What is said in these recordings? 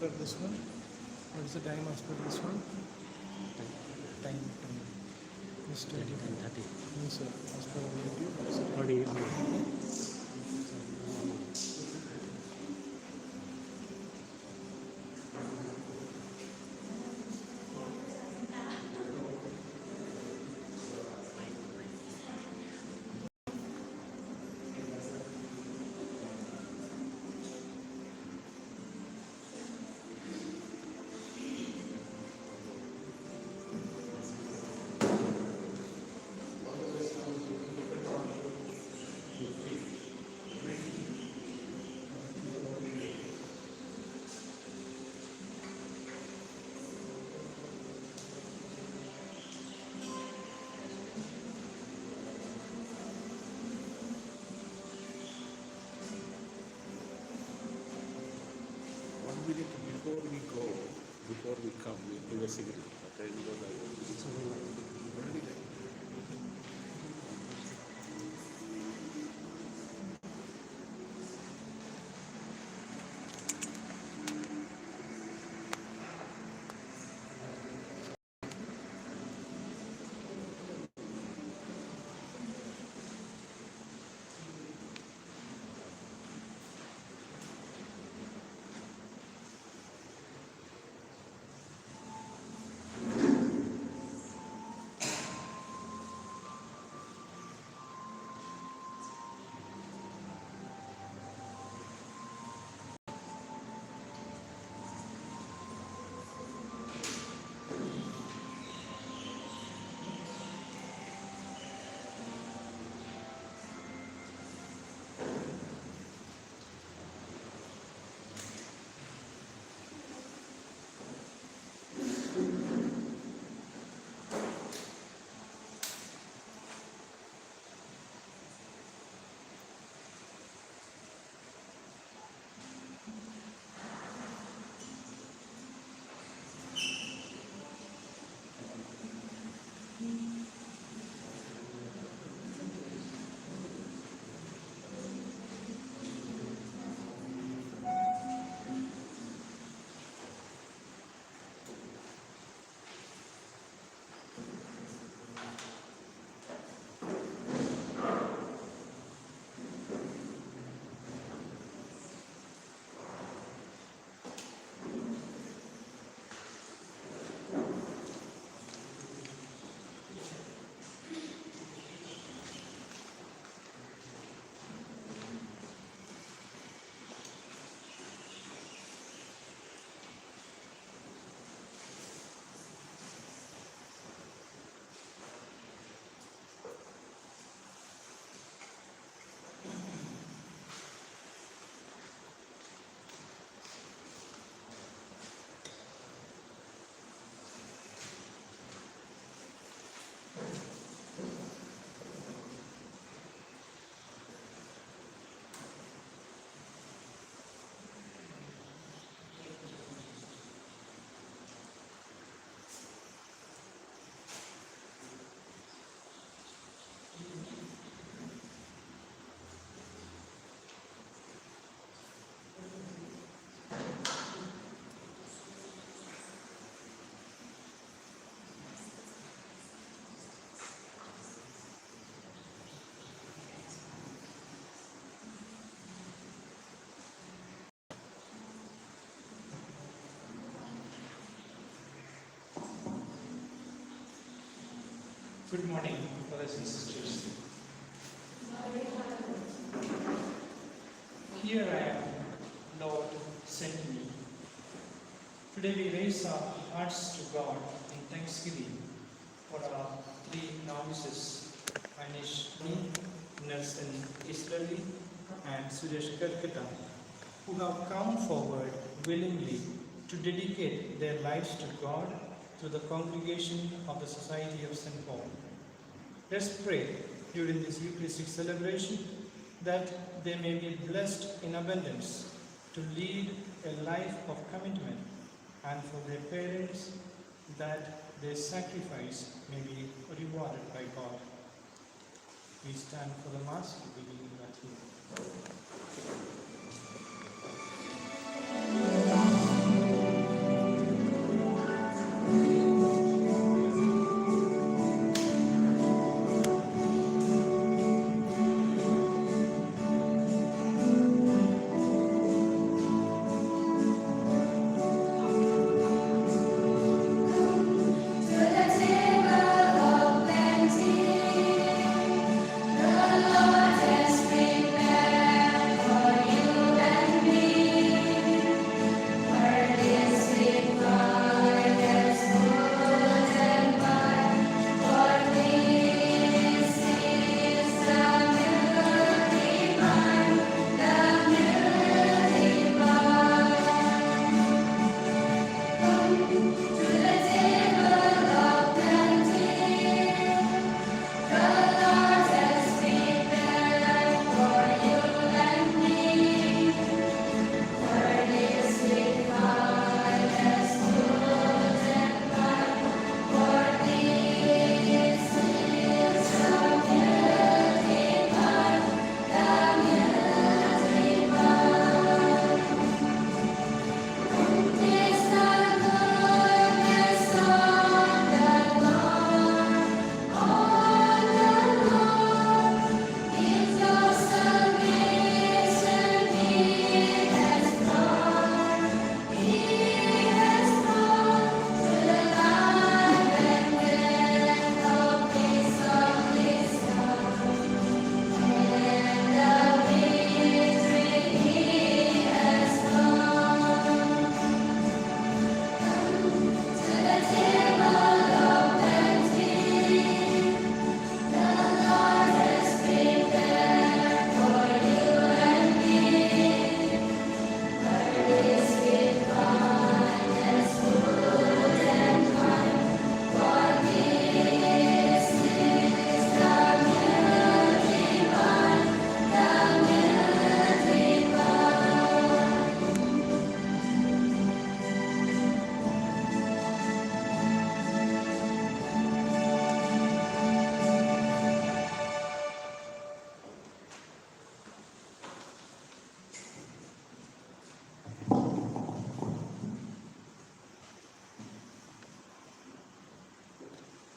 per this one? What is the time as per this one? Time. It's 20. 10:30. Yes, sir. As per YouTube. What is the time? Already. Before we come, we give a cigarette. Then we go back. Good morning, brothers and sisters. Here I am, Lord, send me. Today we raise our hearts to God in thanksgiving for our three novices, Anish, Nelson Israeli, and Suresh Karkata, who have come forward willingly to dedicate their lives to God through the congregation of the Society of St. Paul. Let's pray during this Eucharistic celebration that they may be blessed in abundance to lead a life of commitment, and for their parents that their sacrifice may be rewarded by God. We stand for the Mass, beginning at here.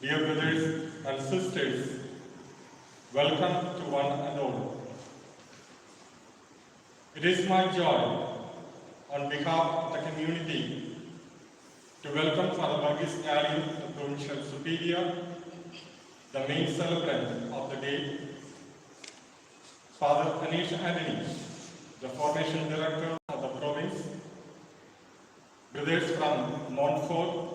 Dear brothers and sisters, welcome to one and all. It is my joy, on behalf of the community, to welcome Father Varghese Nyali, the Provincial Superior, the main celebrant of the day, Father Anish Anthony, the Formation Director of the province, brothers from Montfort,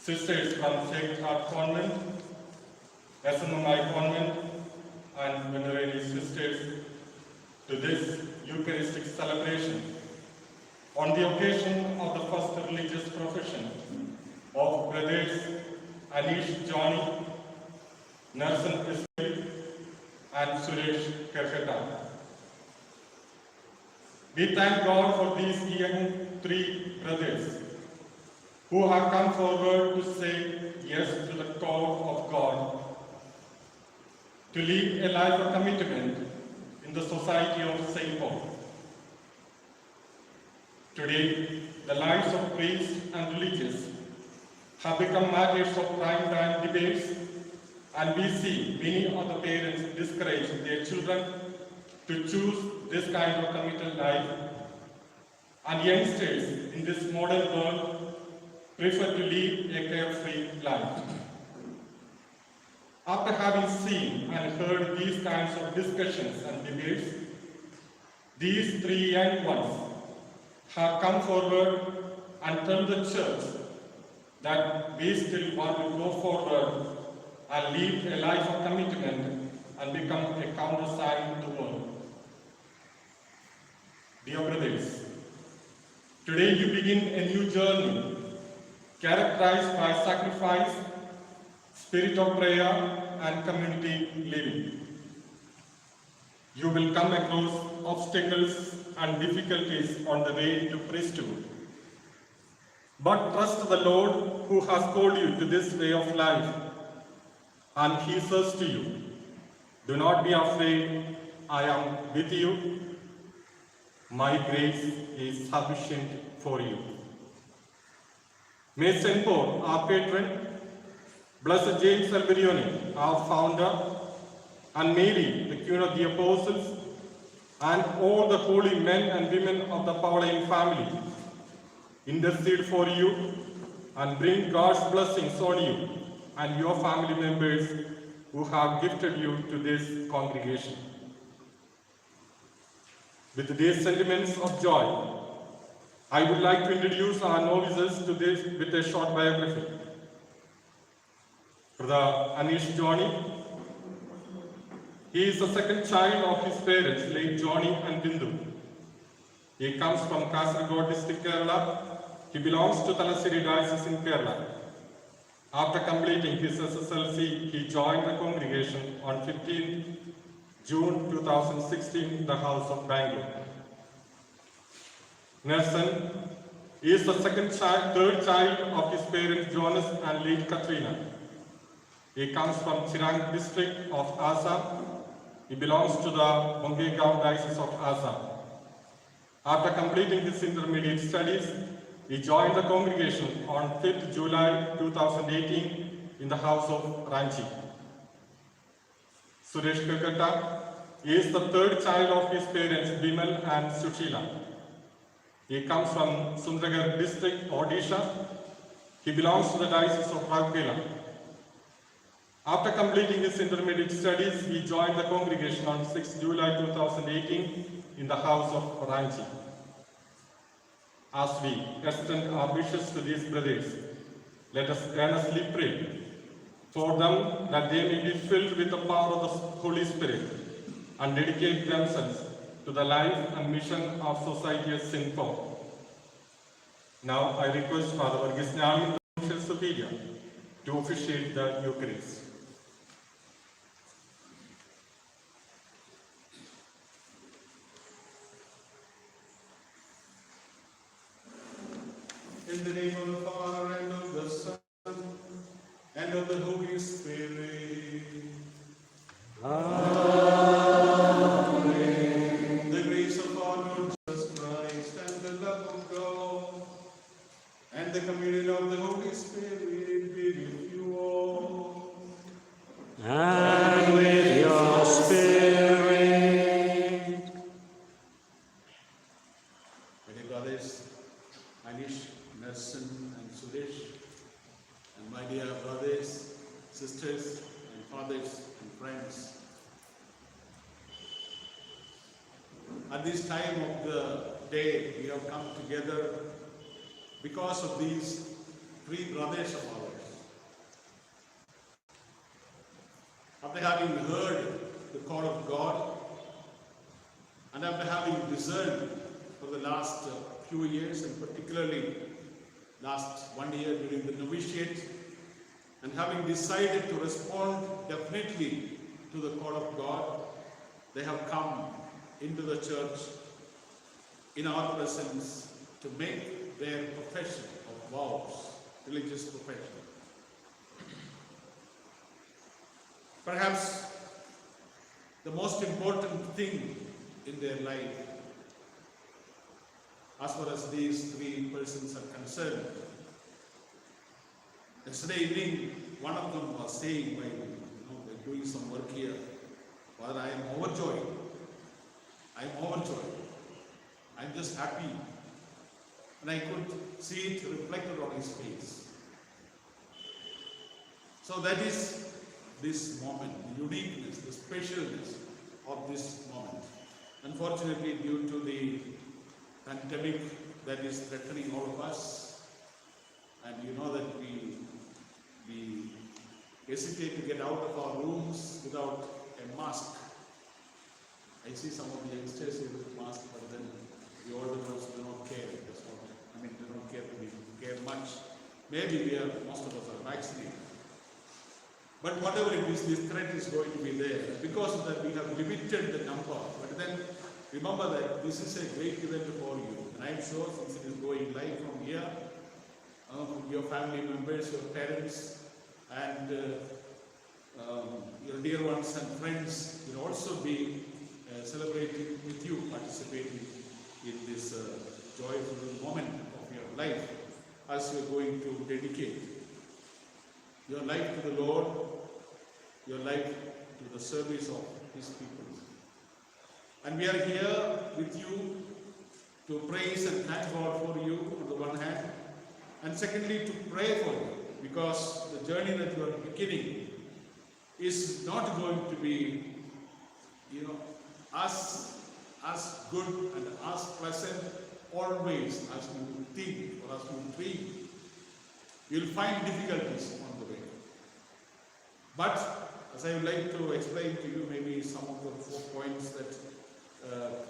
sisters from Sacred Heart Convent, SMMI Convent, and venerable sisters to this Eucharistic celebration on the occasion of the first religious profession of brothers Anish Johnny, Nelson Ismail, and Suresh Kerkata. We thank God for these young three brothers who have come forward to say yes to the call of God, to lead a life of commitment in the society of St. Paul. Today, the lives of priests and religious have become matters of prime time debates, and we see many of the parents discourage their children to choose this kind of committed life, and youngsters in this modern world prefer to lead a carefree life. After having seen and heard these kinds of discussions and debates, these three young ones have come forward and tell the church that we still want to go forward and lead a life of commitment and become a countersign to the world. Dear brothers, today you begin a new journey characterized by sacrifice, spirit of prayer, and community living. You will come across obstacles and difficulties on the way to priesthood. But trust the Lord who has called you to this way of life, and He says to you, "Do not be afraid, I am with you. My grace is sufficient for you." May St. Paul, our patron, Blessed James Alberione, our founder, and Mary, the Queen of the Apostles, and all the holy men and women of the Pauline family intercede for you and bring God's blessings on you and your family members who have gifted you to this congregation. With these sentiments of joy, I would like to introduce our novices to this with a short biography. Brother Anish Johnny, he is the second child of his parents, late Johnny and Bindu. He comes from Kasaragod district, Kerala. He belongs to Thalassery diocese in Kerala. After completing his SSLC, he joined the congregation on 15 June 2016 in the house of Bangalore. Nelson is the third child of his parents Jonas and late Katrina. He comes from Chirang district of Assam. He belongs to the Bongaigaon diocese of Assam. After completing his intermediate studies, he joined the congregation on 5th July 2018 in the house of Ranchi. Suresh Kakata is the third child of his parents Bimal and Sushila. He comes from Sundragarh district, Odisha. He belongs to the diocese of Raugela. After completing his intermediate studies, he joined the congregation on 6th July 2018 in the house of Ranchi. As we extend our wishes to these brothers, let us earnestly pray for them that they may be filled with the power of the Holy Spirit and dedicate themselves to the life and mission of society as St. Paul. Now I request Father Varghese Nyali, the Provincial Superior, to officiate the Eucharist. In the name of the Father, and of the Son, and of the Holy Spirit. Amen. The grace of our Lord Jesus Christ, and the love of God, and the communion of the Holy Spirit be with you all. my dear brothers, Anish, Nelson, and Suresh, and my dear brothers, sisters, and fathers and friends. At this time of the day, we have come together because of these three brothers of ours. After having heard the call of God, and after having discerned for the last few years, and particularly last 1 year during the novitiate, and having decided to respond definitely to the call of God, they have come into the church in our presence to make their profession of vows, religious profession. Perhaps the most important thing in their life, as far as these three persons are concerned. Yesterday evening, one of them was saying, by doing some work here, Father, I am overjoyed. I am overjoyed. I am just happy. And I could see it reflected on his face. So that is this moment, the uniqueness, the specialness of this moment. Unfortunately, due to the pandemic that is threatening all of us, and you know that we hesitate to get out of our rooms without a mask. I see some of the youngsters here with masks, but then the older ones do not care. Do not care much. Maybe most of us are vaccinated. But whatever it is, this threat is going to be there. Because of that, we have limited the number. But then, remember that this is a great event for you. And I'm sure since it is going live from here, your family members, your parents, and your dear ones and friends will also be celebrating with you, participating in this joyful moment of your life as you're going to dedicate your life to the Lord, your life to the service of His people. And we are here with you to praise and thank God for you on the one hand, and secondly to pray for you, because the journey that you are beginning is not going to be, as good and as pleasant always as you think or as you dream. You'll find difficulties on the way. But as I would like to explain to you maybe some of the 4 points that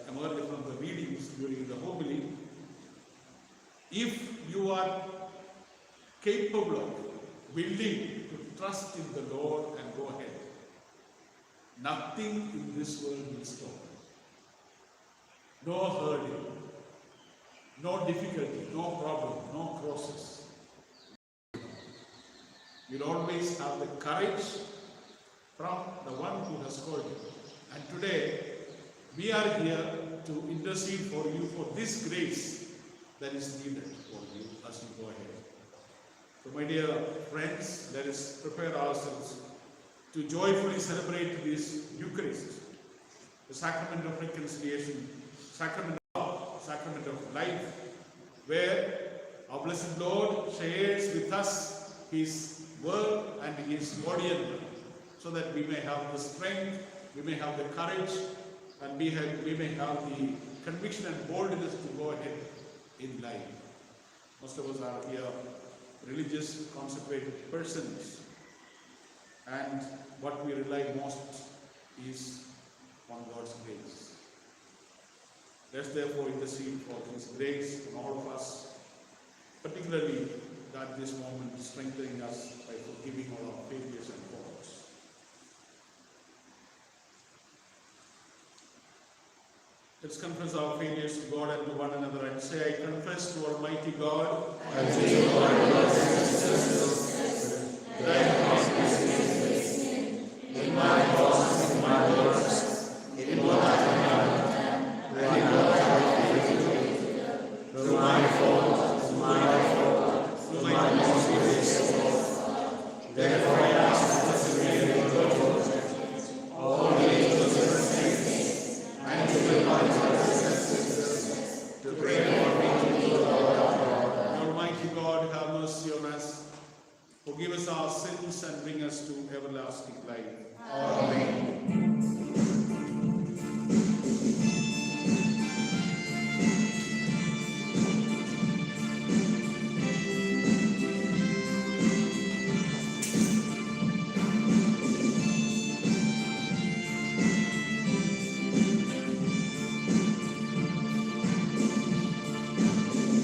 emerged from the readings during the homily, if you are capable of, willing to trust in the Lord and go ahead, nothing in this world will stop you. No hurdle, no difficulty, no problem, no crosses. You'll always have the courage from the one who has called you. And today, we are here to intercede for you for this grace that is needed for you as you go ahead. So my dear friends, let us prepare ourselves to joyfully celebrate this Eucharist, the sacrament of reconciliation, sacrament of life, where our blessed Lord shares with us His word and His body and blood, so that we may have the strength, we may have the courage, and we may have the conviction and boldness to go ahead in life. Most of us are here religious, consecrated persons, and what we rely most is on God's grace. Let's therefore intercede for His grace on all of us, particularly at this moment strengthening us by forgiving all our failures and faults. Let's confess our failures to God and to one another and say, I confess to Almighty God and to you, my brothers and sisters, that I have committed in my thoughts, in my words, in what I have done, and in what I have failed, through my fault, through my most grievous fault. Therefore I ask that you may be good, all the angels and saints, and to the brothers and sisters, to pray for Forgive us our sins and bring us to everlasting life.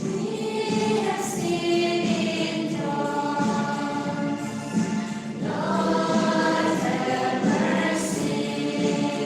We have seen in dawn, Lord have mercy.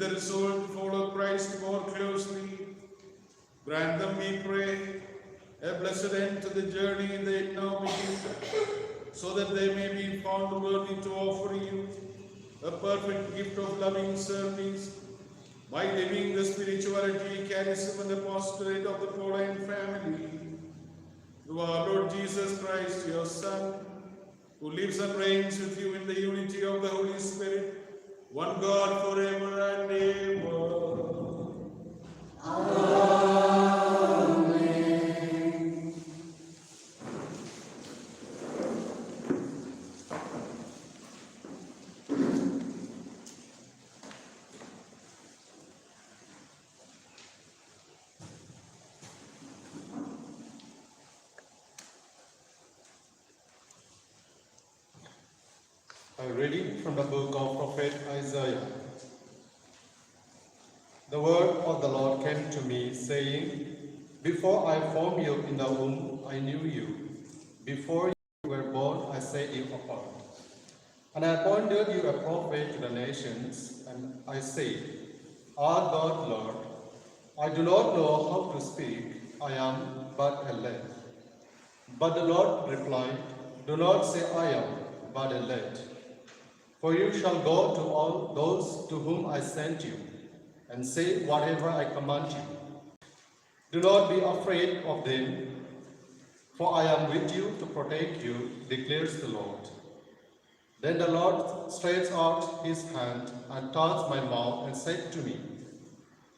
the resolve to follow Christ more closely, grant them, we pray, a blessed end to the journey in the ignominy, so that they may be found worthy to offer you a perfect gift of loving service, by living the spirituality, charism, and the apostolate of the Pauline family, through our Lord Jesus Christ, your Son, who lives and reigns with you in the unity of the Holy Spirit, one God forever and ever. A reading from the book of Prophet Isaiah. The word of the Lord came to me, saying, Before I formed you in the womb, I knew you. Before you were born, I set you apart. And I appointed you a prophet to the nations, and I said, Ah, God, Lord, I do not know how to speak, I am but a lad. But the Lord replied, Do not say I am but a lad. For you shall go to all those to whom I sent you, and say whatever I command you. Do not be afraid of them, for I am with you to protect you, declares the Lord. Then the Lord stretched out his hand and touched my mouth and said to me,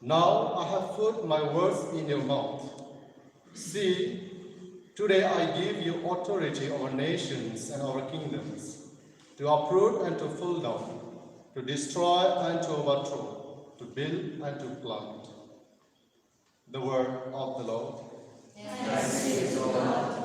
Now I have put my words in your mouth. See, today I give you authority over nations and over kingdoms, to uproot and to pull down, to destroy and to overthrow, to build and to plant. The word of the Lord. Thanks be to God.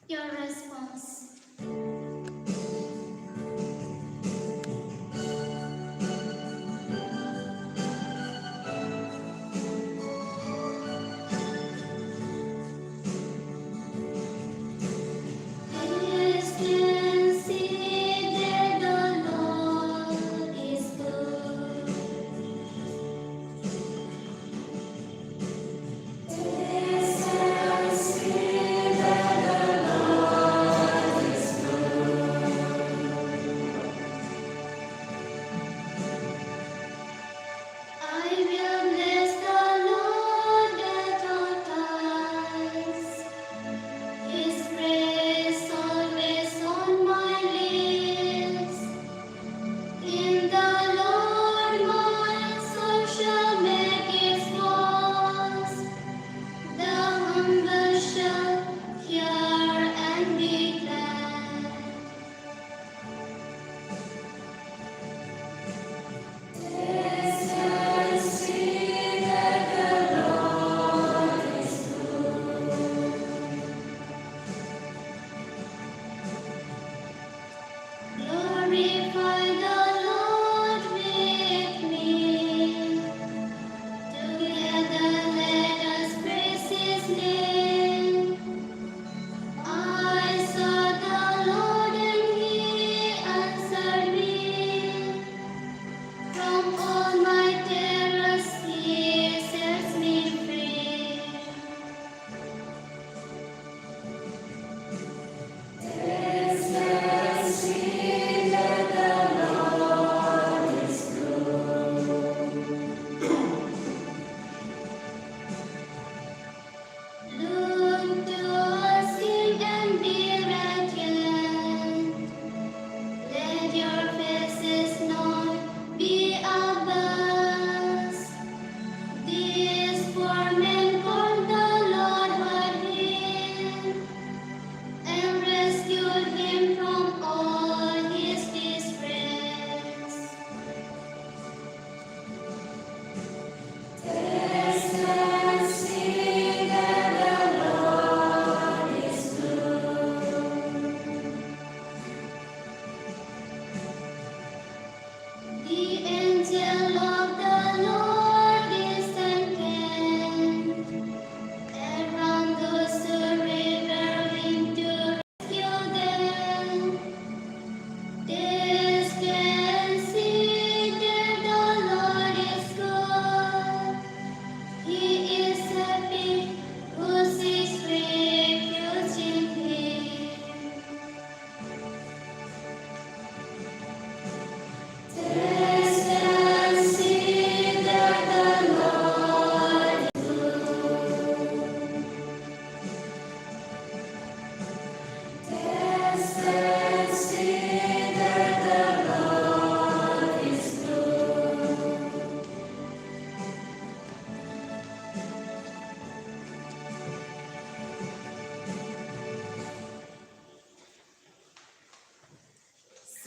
Your response. Christians, see that the Lord is good. Taste and see that the Lord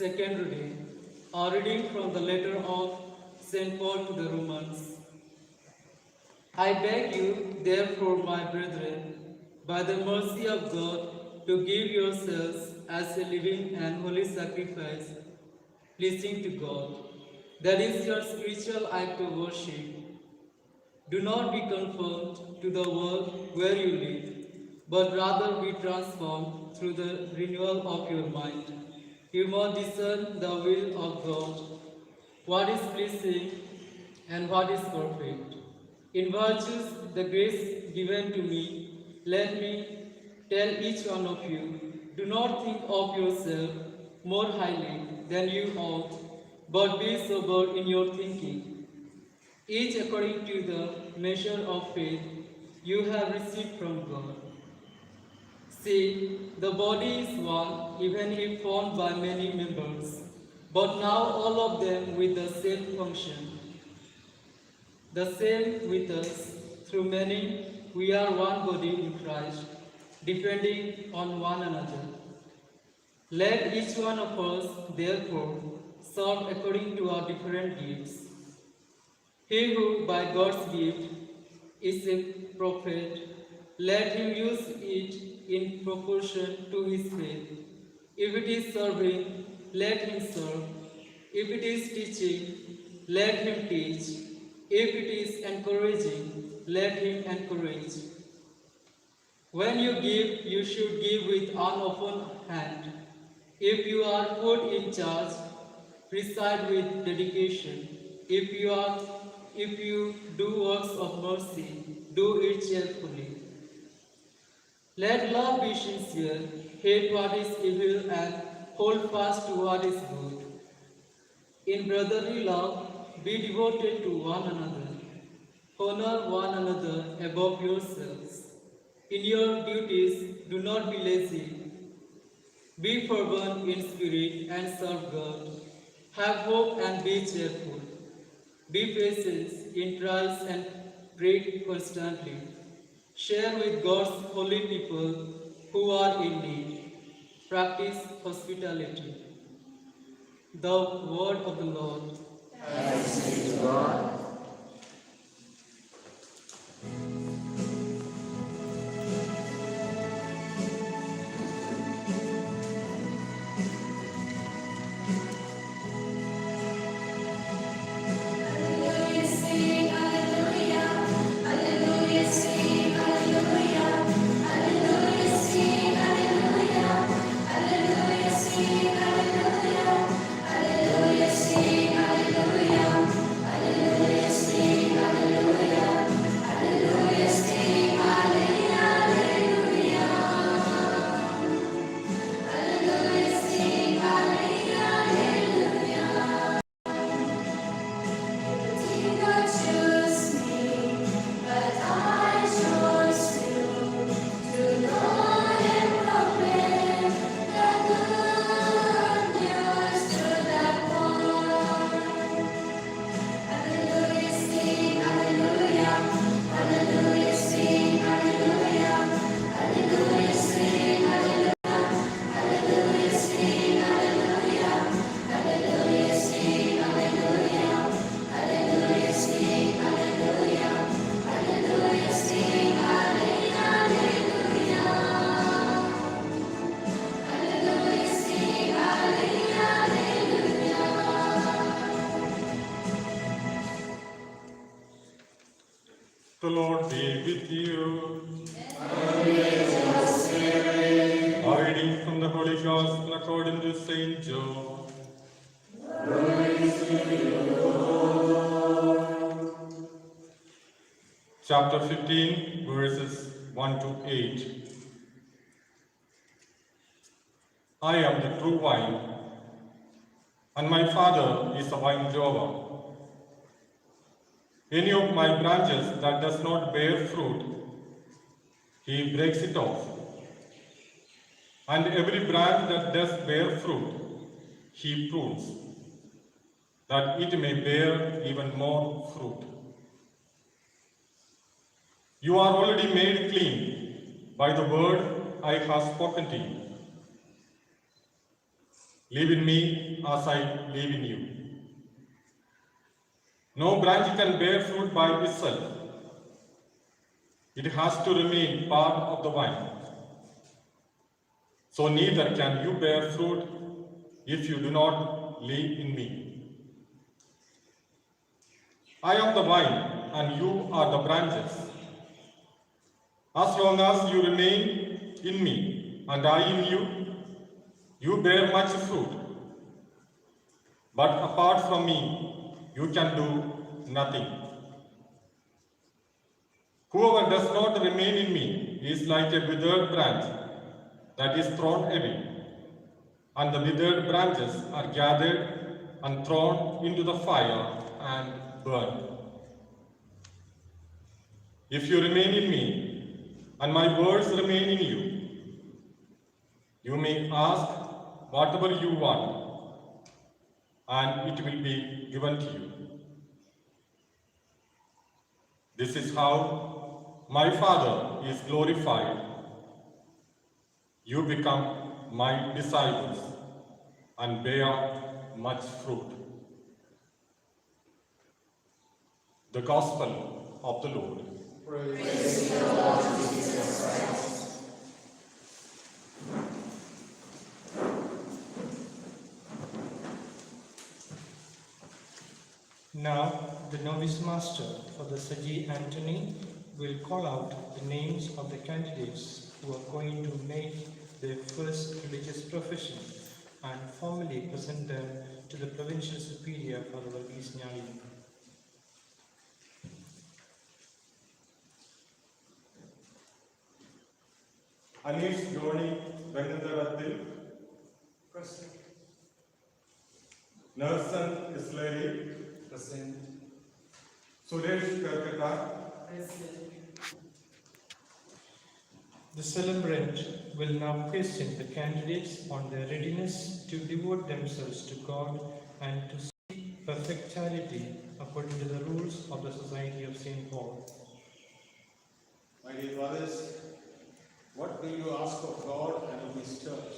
Second reading. A reading from the letter of St. Paul to the Romans. I beg you, therefore, my brethren, by the mercy of God, to give yourselves as a living and holy sacrifice, pleasing to God. That is your spiritual act of worship. Do not be conformed to the world where you live, but rather be transformed through the renewal of your mind. You must discern the will of God, what is pleasing and what is perfect. In virtues, the grace given to me, let me tell each one of you, do not think of yourself more highly than you ought, but be sober in your thinking, each according to the measure of faith you have received from God. See, the body is one, even if formed by many members, but now all of them with the same function. The same with us, through many, we are one body in Christ, depending on one another. Let each one of us, therefore, serve according to our different gifts. He who, by God's gift, is a prophet, let him use it in proportion to his faith. If it is serving, let him serve. If it is teaching, let him teach. If it is encouraging, let him encourage. When you give, you should give with an open hand. If you are put in charge, preside with dedication. If you do works of mercy, do it cheerfully. Let love be sincere, hate what is evil and hold fast to what is good. In brotherly love, be devoted to one another. Honor one another above yourselves. In your duties, do not be lazy. Be fervent in spirit and serve God. Have hope and be cheerful. Be patient in trials and pray constantly. Share with God's holy people who are in need. Practice hospitality. The word of the Lord. Thanks be to God. Hallelujah, sing hallelujah. Hallelujah, sing hallelujah. Hallelujah, sing hallelujah. Hallelujah, sing hallelujah. Hallelujah, sing hallelujah. Hallelujah, sing hallelujah. Hallelujah, sing hallelujah. Hallelujah, sing hallelujah. Did not choose me, but I chose you to know and proclaim the good news to the poor. Hallelujah, sing hallelujah. Hallelujah, sing hallelujah. Hallelujah, sing hallelujah. Hallelujah, sing hallelujah. Hallelujah, sing hallelujah. Hallelujah, sing hallelujah. Hallelujah, sing hallelujah. Hallelujah, sing hallelujah. The Lord be with you. A reading from the Holy Gospel according to Saint John. Chapter 15, verses 1 to 8. I am the true vine, and my Father is the vine grower. Any of my branches that does not bear fruit, he breaks it off. And every branch that does bear fruit, he prunes, that it may bear even more fruit. You are already made clean by the word I have spoken to you. Live in me as I live in you. No branch can bear fruit by itself. It has to remain part of the vine. So neither can you bear fruit if you do not live in me. I am the vine and you are the branches. As long as you remain in me and I in you, you bear much fruit. But apart from me, you can do nothing. Whoever does not remain in me is like a withered branch that is thrown away, and the withered branches are gathered and thrown into the fire and burned. If you remain in me, and my words remain in you, you may ask whatever you want, and it will be given to you. This is how my Father is glorified. You become my disciples and bear much fruit. The Gospel of the Lord. Now, the novice master for the Saji Antony will call out the names of the candidates who are going to make their first religious profession and formally present them to the provincial superior for the Varghese Nyali. Anish Joni Vengadarathil. Present. Nelson Isleri. Present. Suresh Karkata. The celebrant will now question the candidates on their readiness to devote themselves to God and to seek perfect charity according to the rules of the Society of St. Paul. My dear brothers, what will you ask of God and of His church?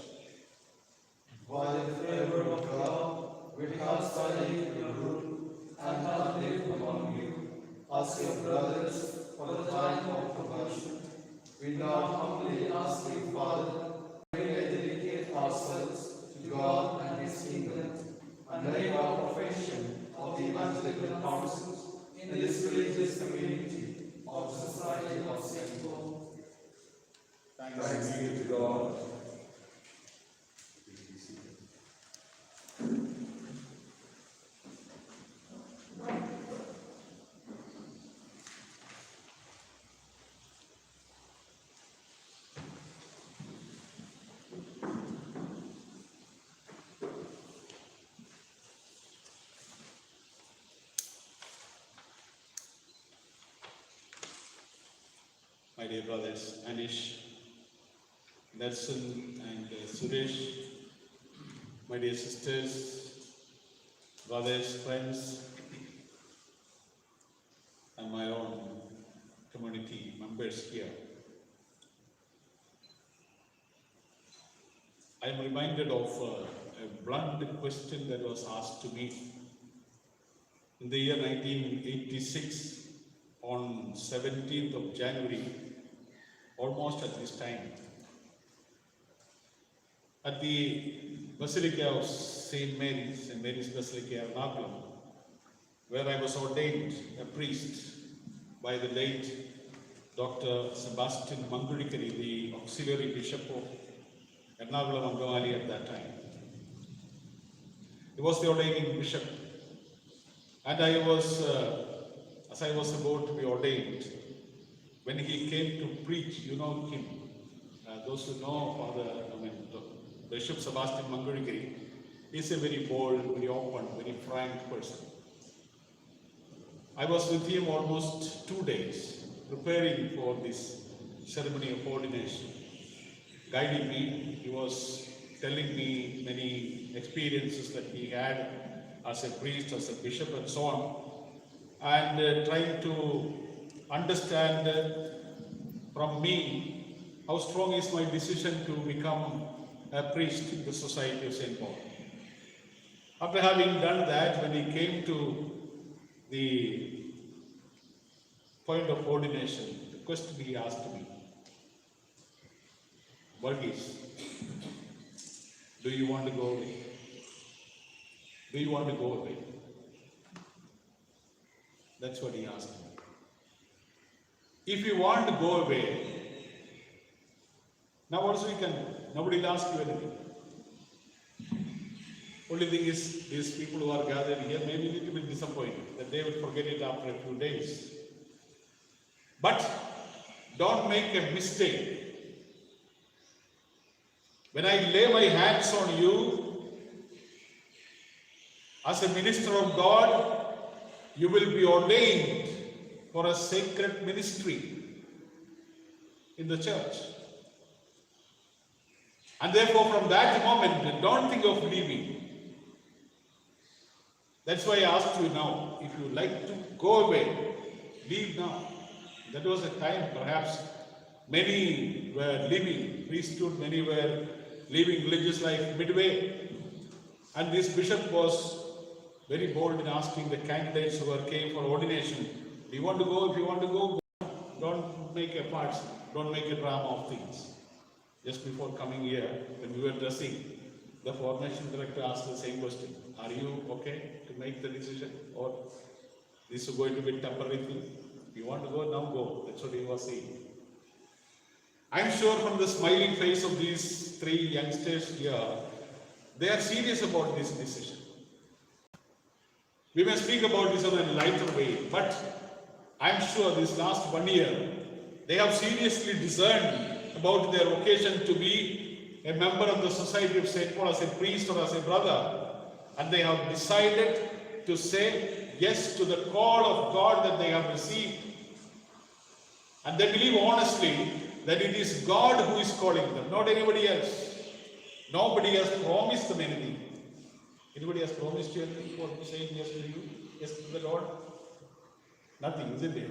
By the favor of God, we have studied your rule and have lived among you as your brothers for the time of conversion. We now humbly ask you, Father, we may dedicate ourselves to God and His kingdom and make our profession of the evangelical counsels in this religious community of the Society of St. Paul. Thanks be to God. My dear brothers, Anish, Nelson and Suresh, my dear sisters, brothers, friends, and my own community members here. I am reminded of a blunt question that was asked to me in the year 1986 on 17th of January, almost at this time, at the Basilica of St. Mary's Basilica, Ernakulam, where I was ordained a priest by the late Dr. Sebastian Mangulikari, the auxiliary bishop of Ernakulam Angamali at that time. He was the ordaining bishop, and I was, as I was about to be ordained, when he came to preach, you know him, those who know Bishop Sebastian Mangulikari, is a very bold, very open, very frank person. I was with him almost 2 days, preparing for this ceremony of ordination, guiding me. He was telling me many experiences that he had as a priest, as a bishop, and so on, and trying to understand from me how strong is my decision to become a priest in the Society of St. Paul. After having done that, when he came to the point of ordination, the question he asked me, Varghese, do you want to go away? Do you want to go away? That's what he asked me. If you want to go away, now also you can, nobody will ask you anything. Only thing is, these people who are gathered here may be a little bit disappointed that they will forget it after a few days. But don't make a mistake. When I lay my hands on you, as a minister of God, you will be ordained for a sacred ministry in the church. And therefore, from that moment, don't think of leaving. That's why I asked you now, if you like to go away, leave now. That was a time, perhaps, many were leaving priesthood, many were leaving villages like Midway. And this bishop was very bold in asking the candidates who came for ordination, do you want to go? If you want to go, go. Don't make a farce, don't make a drama of things. Just before coming here, when we were dressing, the formation director asked the same question. Are you okay to make the decision? Or this is going to be temporary thing? If you want to go, now go. That's what he was saying. I'm sure from the smiling face of these three youngsters here, they are serious about this decision. We may speak about this in a lighter way, but I'm sure this last 1 year, they have seriously discerned about their vocation to be a member of the Society of St. Paul as a priest or as a brother. And they have decided to say yes to the call of God that they have received. And they believe honestly that it is God who is calling them, not anybody else. Nobody has promised them anything. Anybody has promised you anything for saying yes to you, yes to the Lord? Nothing, isn't it?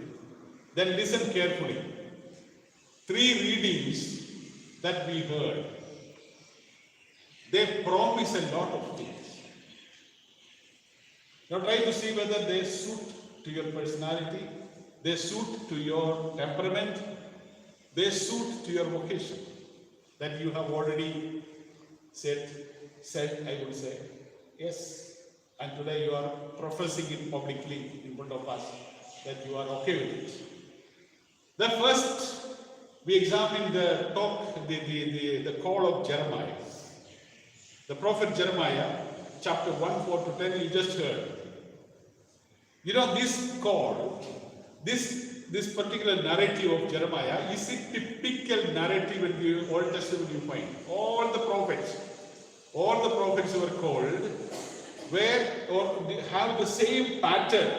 Then listen carefully. 3 readings that we heard, they promise a lot of things. Now try to see whether they suit to your personality, they suit to your temperament, they suit to your vocation that you have already said, I would say, yes. And today you are professing it publicly in front of us that you are okay with it. The first, we examined the talk, the call of Jeremiah. The prophet Jeremiah, chapter 1, 4 to 10, you just heard. You know, this call, this particular narrative of Jeremiah is a typical narrative in the Old Testament you find. All the prophets who were called have the same pattern.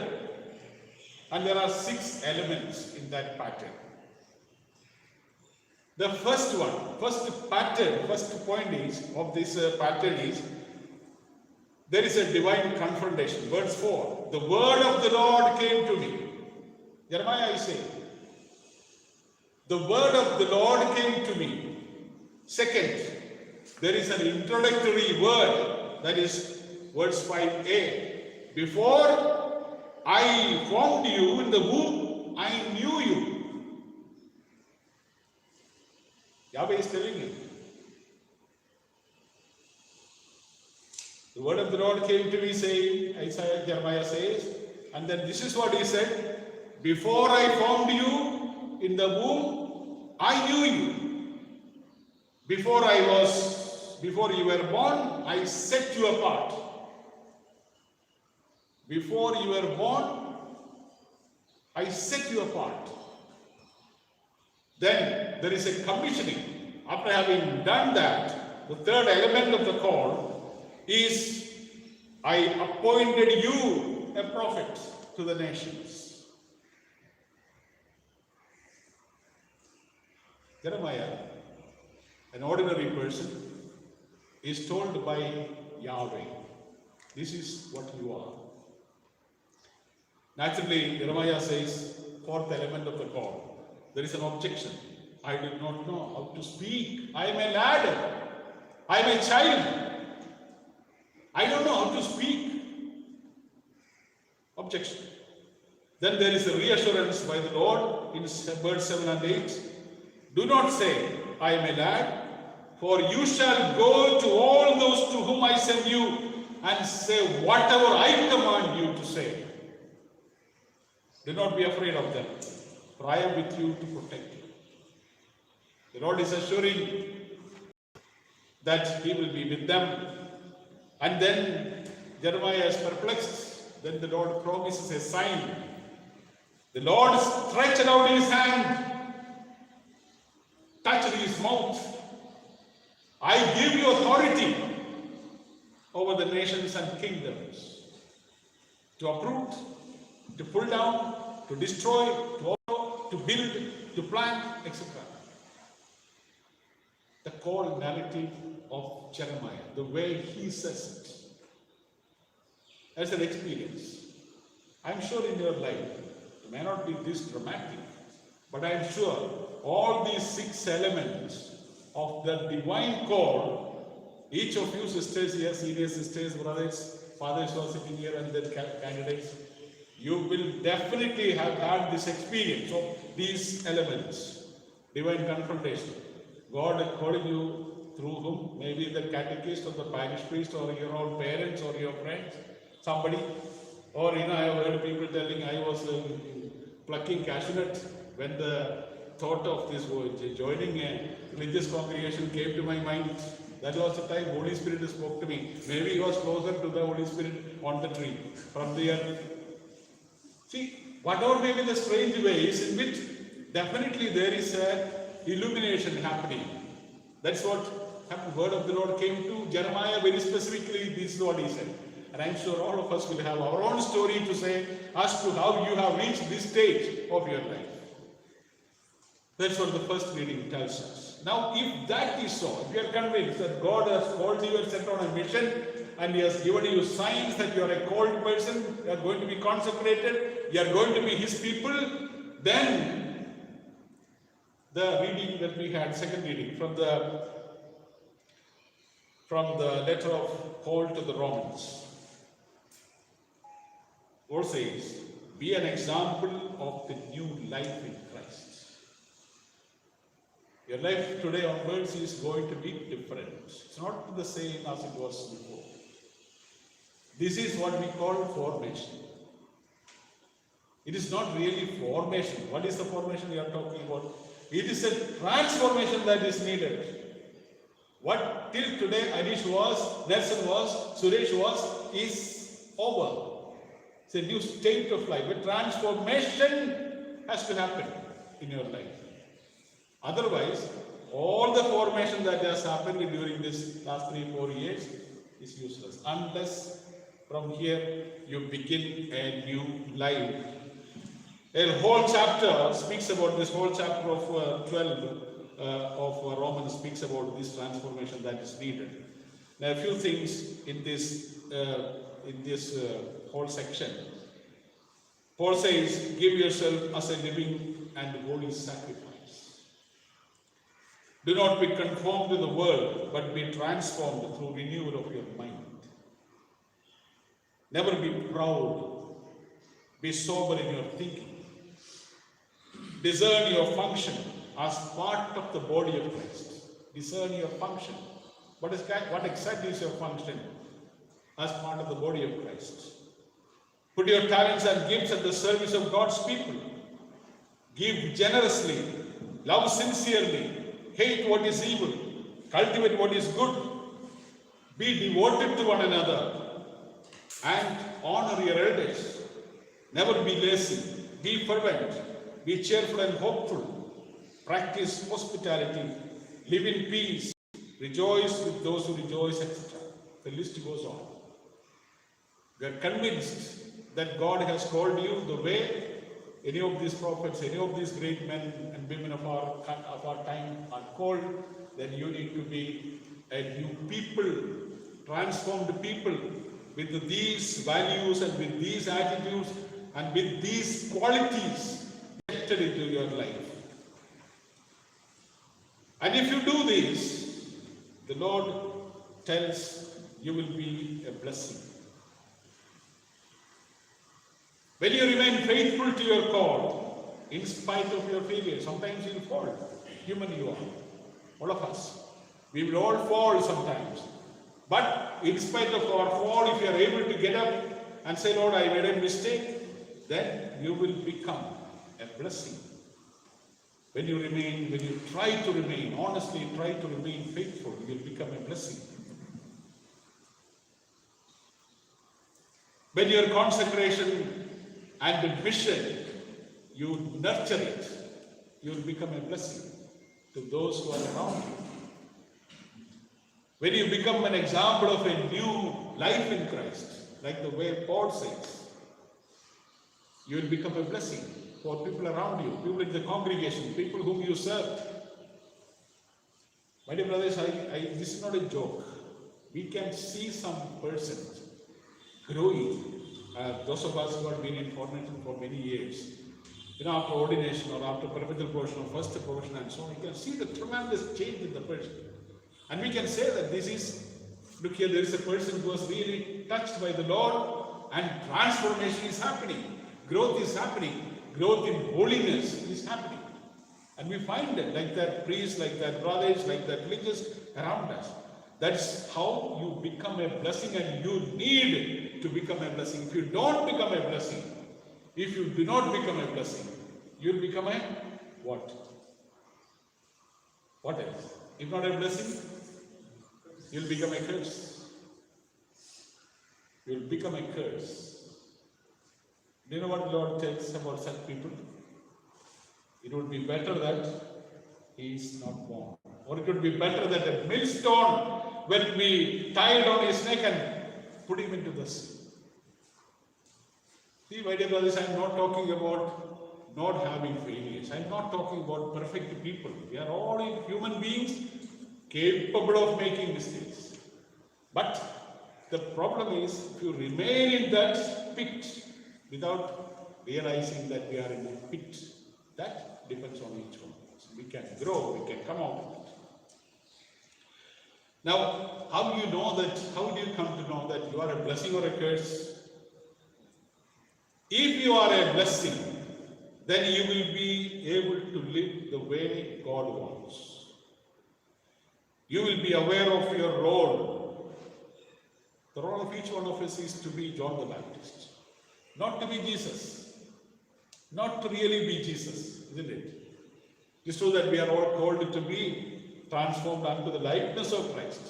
And there are 6 elements in that pattern. The first point of this pattern is, there is a divine confrontation. Verse 4, the word of the Lord came to me. Jeremiah is saying, the word of the Lord came to me. Second, there is an introductory word, that is verse 5a. Before I formed you in the womb, I knew you. Yahweh is telling him. The word of the Lord came to me saying, Jeremiah says, and then this is what he said, before I formed you in the womb, I knew you. Before you were born, I set you apart. Before you were born, I set you apart. Then there is a commissioning. After having done that, the third element of the call is, I appointed you a prophet to the nations. Jeremiah, an ordinary person, is told by Yahweh, this is what you are. Naturally, Jeremiah says, fourth element of the call. There is an objection. I did not know how to speak. I am a lad. I am a child. I don't know how to speak. Objection. Then there is a reassurance by the Lord in verse 7 and 8. Do not say, I am a lad, for you shall go to all those to whom I send you and say whatever I command you to say. Do not be afraid of them, for I am with you to protect you. The Lord is assuring that He will be with them. And then Jeremiah is perplexed. Then the Lord promises a sign. The Lord stretched out His hand, touched his mouth. I give you authority over the nations and kingdoms to uproot, to pull down, to destroy, to overthrow, to build, to plant, etc. The core narrative of Jeremiah, the way he says it, as an experience. I'm sure in your life, it may not be this dramatic, but I'm sure all these 6 elements of the divine call, each of you sisters here, senior sisters, brothers, fathers who are sitting here and then candidates, you will definitely have had this experience of these elements. Divine confrontation. God is calling you through whom? Maybe the catechist or the parish priest or your own parents or your friends, somebody. Or I have heard people telling I was plucking cashew nut when the thought of this joining a religious congregation came to my mind. That was the time Holy Spirit spoke to me. Maybe he was closer to the Holy Spirit on the tree from the earth. See, whatever may be the strange ways in which definitely there is a illumination happening. That's what the word of the Lord came to Jeremiah very specifically. This is what he said. And I'm sure all of us will have our own story to say as to how you have reached this stage of your life. That's what the first reading tells us. Now, if that is so, if you are convinced that God has called you and sent on a mission, and He has given you signs that you are a called person, you are going to be consecrated, you are going to be His people, then the reading that we had, second reading from the letter of Paul to the Romans. Paul says, be an example of the new life in Christ. Your life today onwards is going to be different. It's not the same as it was before. This is what we call formation. It is not really formation. What is the formation we are talking about? It is a transformation that is needed. What till today Anish was, Nelson was, Suresh was, is over. It's a new state of life. A transformation has to happen in your life. Otherwise, all the formation that has happened during this last 3-4 years is useless. Unless from here you begin a new life. A whole chapter speaks about this, whole chapter of 12 of Romans speaks about this transformation that is needed. Now, a few things in this whole section. Paul says, give yourself as a living and holy sacrifice. Do not be conformed to the world, but be transformed through renewal of your mind. Never be proud. Be sober in your thinking. Discern your function as part of the body of Christ. Discern your function. What exactly is your function as part of the body of Christ? Put your talents and gifts at the service of God's people. Give generously. Love sincerely. Hate what is evil. Cultivate what is good. Be devoted to one another. And honor your elders. Never be lazy. Be fervent. Be cheerful and hopeful. Practice hospitality. Live in peace. Rejoice with those who rejoice, etc. The list goes on. We are convinced that God has called you the way any of these prophets, any of these great men and women of our time are called, then you need to be a new people, transformed people with these values and with these attitudes and with these qualities injected into your life. And if you do this, the Lord tells you will be a blessing. When you remain faithful to your call, in spite of your failure, sometimes you'll fall. Human you are. All of us. We will all fall sometimes. But in spite of our fall, if you are able to get up and say, Lord, I made a mistake, then you will become a blessing. When you try to remain, honestly try to remain faithful, you will become a blessing. When your consecration and the mission, you nurture it, you will become a blessing to those who are around you. When you become an example of a new life in Christ, like the way Paul says, you will become a blessing for people around you, people in the congregation, people whom you serve. My dear brothers, this is not a joke. We can see some persons growing. Those of us who have been in formation for many years, after ordination or after perpetual portion or first portion and so on, you can see the tremendous change in the person. And we can say that look here, there is a person who was really touched by the Lord and transformation is happening. Growth is happening. Growth in holiness is happening. And we find it like that priest, like that brothers, like that religious around us. That's how you become a blessing, and you need to become a blessing. If you don't become a blessing, if you do not become a blessing, you'll become a what? What else? If not a blessing, you'll become a curse. You'll become a curse. Do you know what the Lord tells about such people? It would be better that he is not born. Or it would be better that a millstone will be tied on his neck and put him into the sea. See, my dear brothers, I am not talking about not having failures. I am not talking about perfect people. We are all human beings capable of making mistakes. But the problem is, if you remain in that pit without realizing that we are in a pit, that depends on each one of us. We can grow, we can come out of it. Now, how do you come to know that you are a blessing or a curse? If you are a blessing, then you will be able to live the way God wants. You will be aware of your role. The role of each one of us is to be John the Baptist. Not to be Jesus. Not to really be Jesus, isn't it? It's true that we are all called to be transformed unto the likeness of Christ.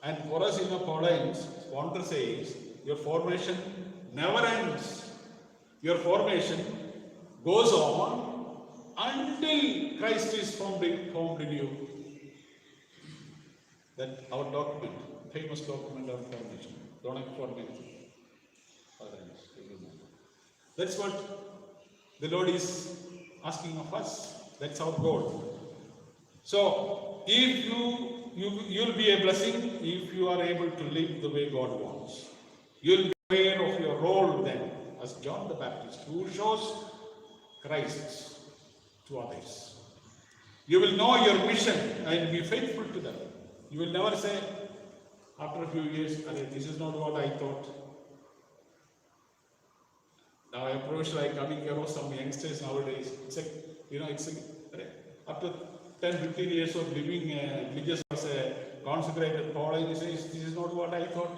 And for us in the Pauline, Sponsor says, your formation never ends. Your formation goes on until Christ is formed in you. That our document, famous document of formation, Donald formation. That's what the Lord is asking of us. That's our goal. So, if you'll be a blessing if you are able to live the way God wants. You'll be aware of your role then as John the Baptist, who shows Christ to others. You will know your mission and be faithful to them. You will never say, after a few years, this is not what I thought. Now I approach like coming here of some youngsters nowadays. After 10-15 years of living religious as a consecrated Paul, he says, this is not what I thought.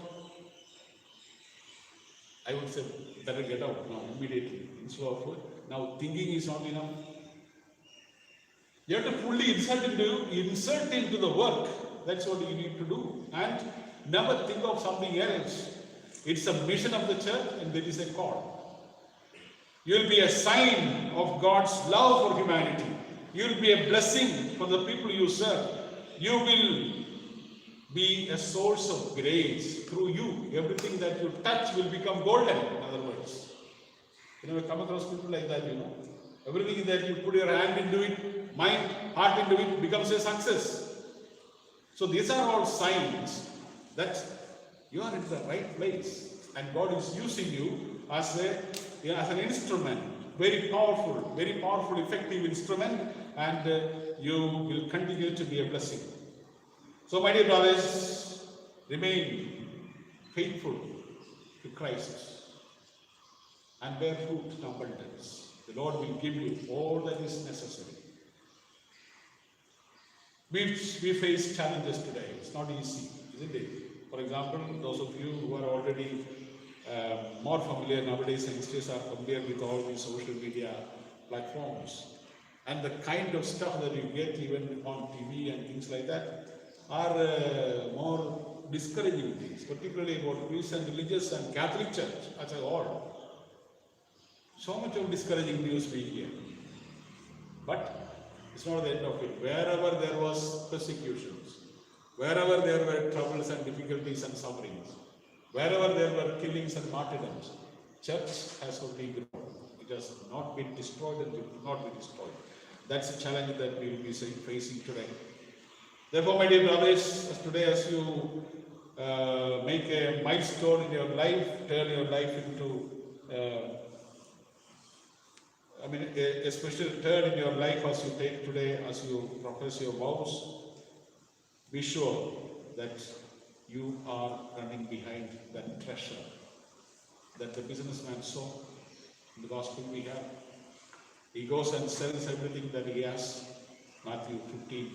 I would say, better get out now, immediately. Instead of now thinking is not enough. You have to fully insert into the work. That's what you need to do. And never think of something else. It's a mission of the church and there is a call. You will be a sign of God's love for humanity. You will be a blessing for the people you serve. You will be a source of grace through you. Everything that you touch will become golden, in other words. We come across people like that, Everything that you put your hand into it, mind, heart into it, becomes a success. So these are all signs that you are in the right place. And God is using you as an instrument, very powerful, effective instrument, and you will continue to be a blessing. So, my dear brothers, remain faithful to Christ and bear fruit in abundance, the Lord will give you all that is necessary. We face challenges today. It's not easy, isn't it? For example, those of you who are already more familiar nowadays, youngsters are familiar with all these social media platforms. And the kind of stuff that you get even on TV and things like that are more discouraging things, particularly about Christian religious and Catholic Church as a whole. So much of discouraging news we hear. But it's not the end of it. Wherever there was persecutions, wherever there were troubles and difficulties and sufferings, wherever there were killings and martyrdoms, church has only grown. It has not been destroyed and will not be destroyed. That's a challenge that we will be facing today. Therefore, my dear brothers, today as you make a milestone in your life, turn your life into a special turn in your life as you take today, as you profess your vows, be sure that you are running behind that treasure that the businessman saw in the gospel we have. He goes and sells everything that he has, Matthew 15,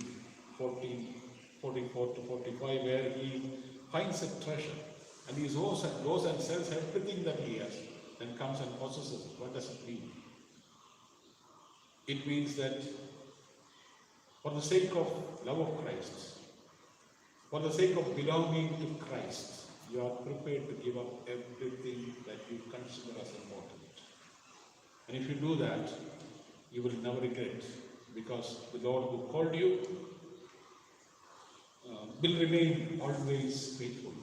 14, 44 to 45, where he finds a treasure. And he goes and sells everything that he has, then comes and possesses it. What does it mean? It means that for the sake of love of Christ, for the sake of belonging to Christ, you are prepared to give up everything that you consider as important. And if you do that, you will never regret, because the Lord who called you will remain always faithful,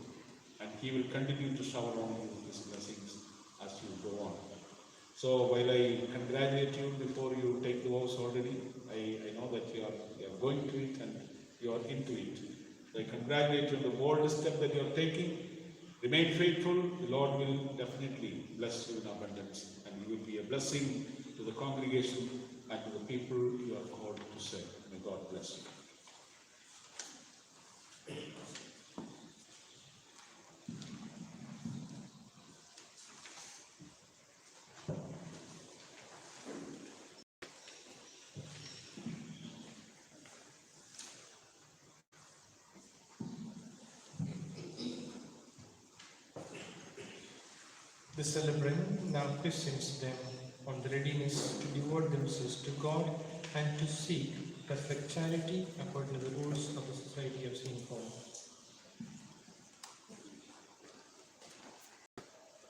and He will continue to shower on you His blessings as you go on. So while I congratulate you before you take the vows already, I know that you are going to it and you are into it. I congratulate you on the bold step that you are taking. Remain faithful. The Lord will definitely bless you in abundance, and you will be a blessing to the congregation and to the people you are called to serve. May God bless you. The celebrant now questions them on the readiness to devote themselves to God and to seek perfect charity according to the rules of the Society of St. Paul.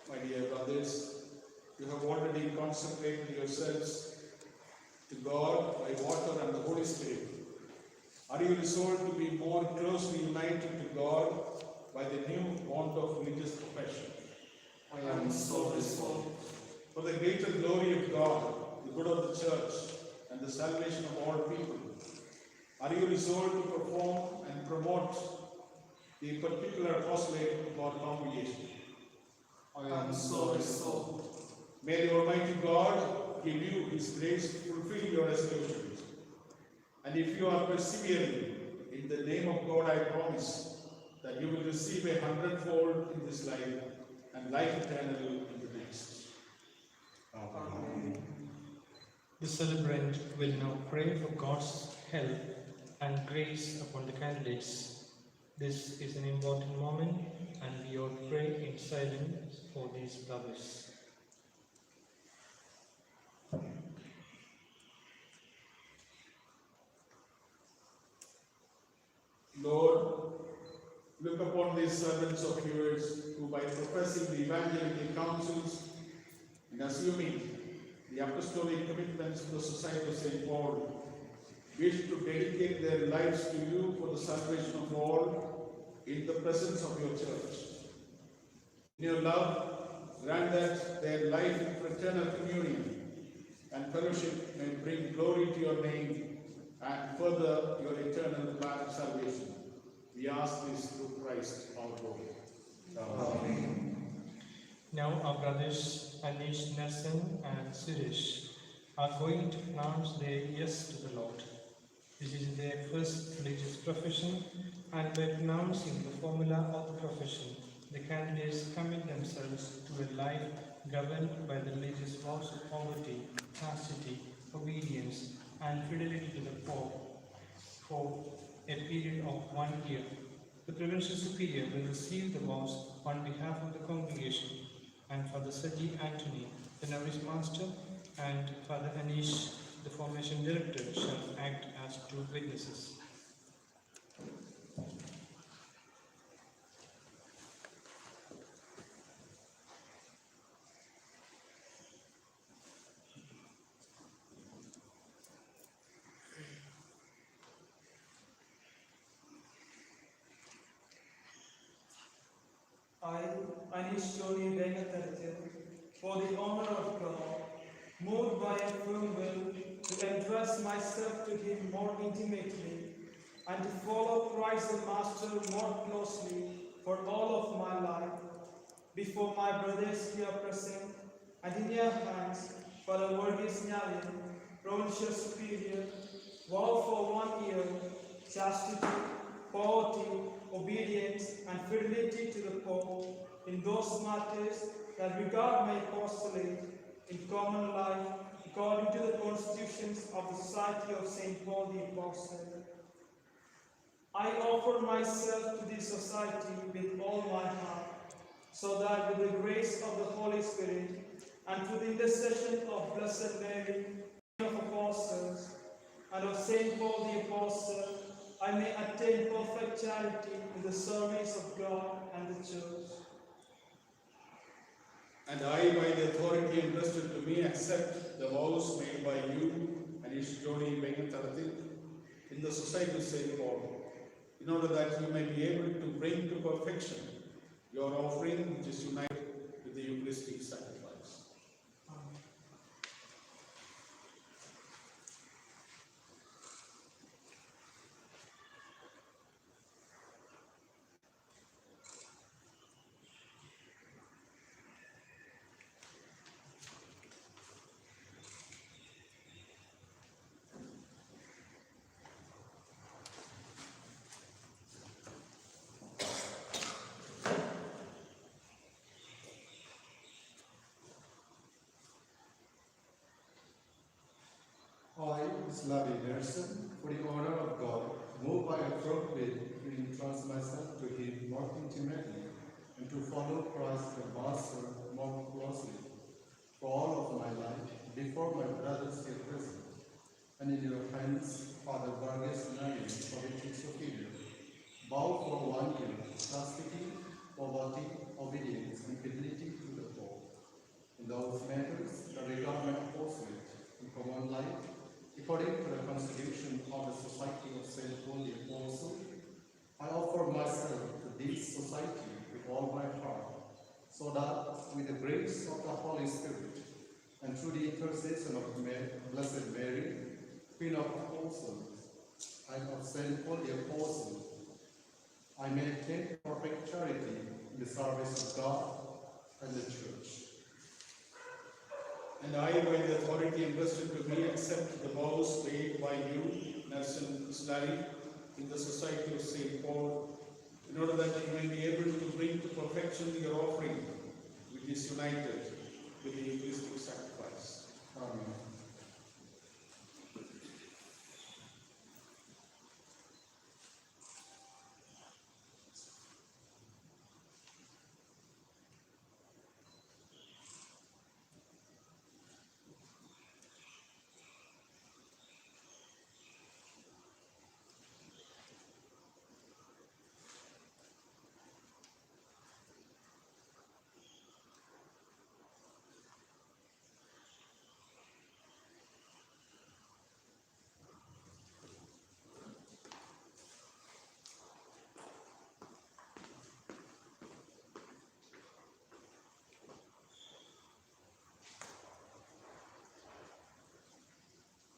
My dear brothers, you have already consecrated yourselves to God by water and the Holy Spirit. Are you resolved to be more closely united to God by the new bond of religious profession? I am so resolved. For the greater glory of God, the good of the Church, and the salvation of all people, are you resolved to perform and promote the particular apostolate of our congregation? I am so resolved. May the Almighty God give you His grace to fulfill your resolutions. And if you are persevering, in the name of God I promise that you will receive 100-fold in this life and life eternal in the next. Amen. The celebrant will now pray for God's help and grace upon the candidates. This is an important moment, and we ought to pray in silence for these brothers. Lord, look upon these servants of yours who, by professing the evangelical counsels and assuming the apostolic commitments of the Society of St. Paul, wish to dedicate their lives to you for the salvation of all in the presence of your Church. In your love, grant that their life in fraternal communion and fellowship may bring glory to your name and further your eternal plan of salvation. We ask this through Christ our Lord. Amen. Now our brothers Anish, Nelson and Suresh are going to pronounce their yes to the Lord. This is their first religious profession, and by pronouncing the formula of the profession, The candidates commit themselves to a life governed by the religious vows of poverty, chastity, obedience, and fidelity to the Pope for a period of 1 year. The provincial superior will receive the vows on behalf of the congregation, and Father Saji Anthony, the novice master, and Father Anish, the formation director, shall act as two witnesses. I, Anish Joni Vengatarajan, for the honor of God, moved by a firm will to entrust myself to Him more intimately and to follow Christ the Master more closely for all of my life. Before my brothers here present and in your hands, Father Verghese Nyalin, Provincial Superior, vow for 1 year chastity, poverty, obedience, and fidelity to the Pope in those matters that regard my apostolate in common life according to the constitutions of the Society of St. Paul the Apostle. I offer myself to this society with all my heart, so that with the grace of the Holy Spirit and through the intercession of Blessed Mary, Queen of Apostles, and of St. Paul the Apostle, I may attain perfect charity in the service of God and the Church. And I, by the authority entrusted to me, accept the vows made by you, Anish Joni Vengatarajan, in the Society of St. Paul, in order that you may be able to bring to perfection your offering, which is united with the Eucharistic sacrifice. I, Slavi Nelson, for the honor of God, moved by a firm will to entrust myself to Him more intimately and to follow Christ the Master more closely for all of my life, before my brothers here present, and in your hands, Father Vargas Nari, Provincial Superior, vow for 1 year, chastity, poverty, obedience, and fidelity to the Pope. In those matters that regard my apostolate in common life, according to the constitution of the Society of St. Paul the Apostle, I offer myself to this society with all my heart, so that with the grace of the Holy Spirit and through the intercession of Blessed Mary, Queen of Apostles, and of St. Paul the Apostle, I may attain perfect charity in the service of God and the Church. And I, by the authority entrusted to me, accept the vows made by you, Nelson Slary, in the Society of St. Paul, in order that you may be able to bring to perfection your offering, which is united with the Eucharistic sacrifice. Amen.